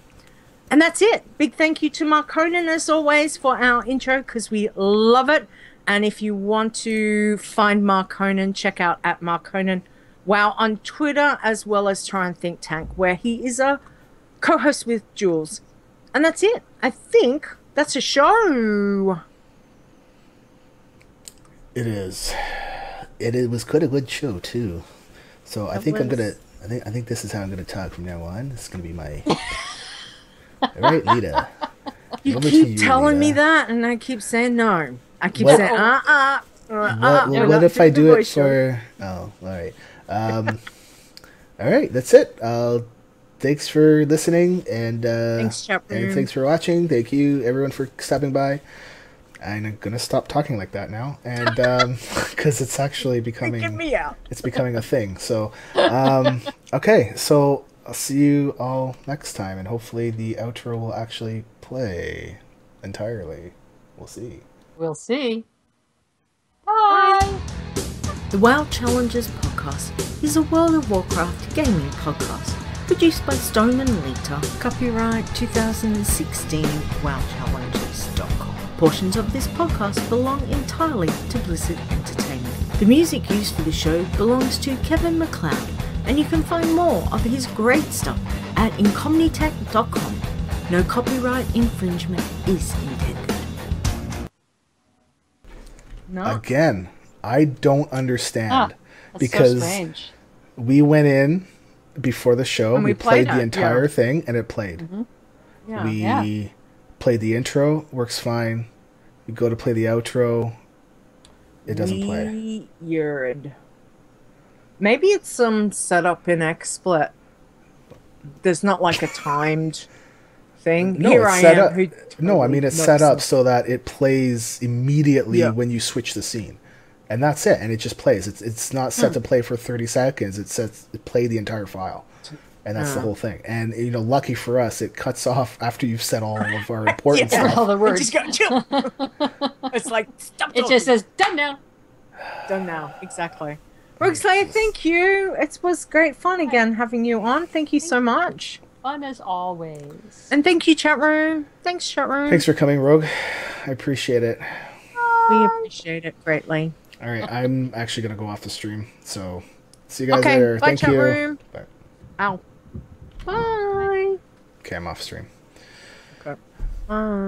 And that's it. Big thank you to Mark Conan, as always, for our intro, because we love it. And if you want to find Mark Conan, check out at Mark Conan Wow on Twitter, as well as Try and Think Tank, where he is a co-host with Jules. And that's it. I think that's a show. It is. It was quite a good show too. So I think this is how I'm gonna talk from now on. This is gonna be my. All right, Leeta. You keep telling me that, and I keep saying no. I keep saying, What if I do it for... Oh, all right. All right, that's it. I'll thanks for listening, and Thanks, chat room. and thanks for watching. Thank you, everyone, for stopping by. I'm gonna stop talking like that now, and because it's actually becoming Get me out. it's becoming a thing. So, okay, so I'll see you all next time, and hopefully the outro will actually play entirely. We'll see. We'll see. Bye. The WoW Challenges podcast is a World of Warcraft gaming podcast produced by Stone and Leeta. Copyright 2016 WoWChallenges.com. Portions of this podcast belong entirely to Blizzard Entertainment. The music used for the show belongs to Kevin MacLeod, and you can find more of his great stuff at incomnitech.com. No copyright infringement is intended. No. Again, I don't understand That's because so strange. we went in before the show, And we we played played the it, entire yeah. thing, and it played. Yeah. We played the intro, works fine. We go to play the outro, it doesn't play. Weird. Maybe it's some setup in XSplit. There's not like a timed thing. No, Here it's I set am. up. Who No, I mean it's set up so that it plays immediately Yeah. when you switch the scene, and that's it. And it just plays. It's not set to play for 30 seconds. It sets to play the entire file, and that's the whole thing. And lucky for us, it cuts off after you've said all of our important Yeah, all stuff. the It words. just got chill. It's like stop. It just says done now. done now. Exactly. Rogueslayer, thank you. It was great fun again having you on. Thank you so much. Fun as always. And thank you, chat room. Thanks, chat room. Thanks for coming, Rogue. I appreciate it. We appreciate it greatly. All right, I'm actually gonna go off the stream. So see you guys Okay, later. bye, Thank chat you. room. Bye. Ow. Bye. Okay, I'm off stream. Okay. Bye.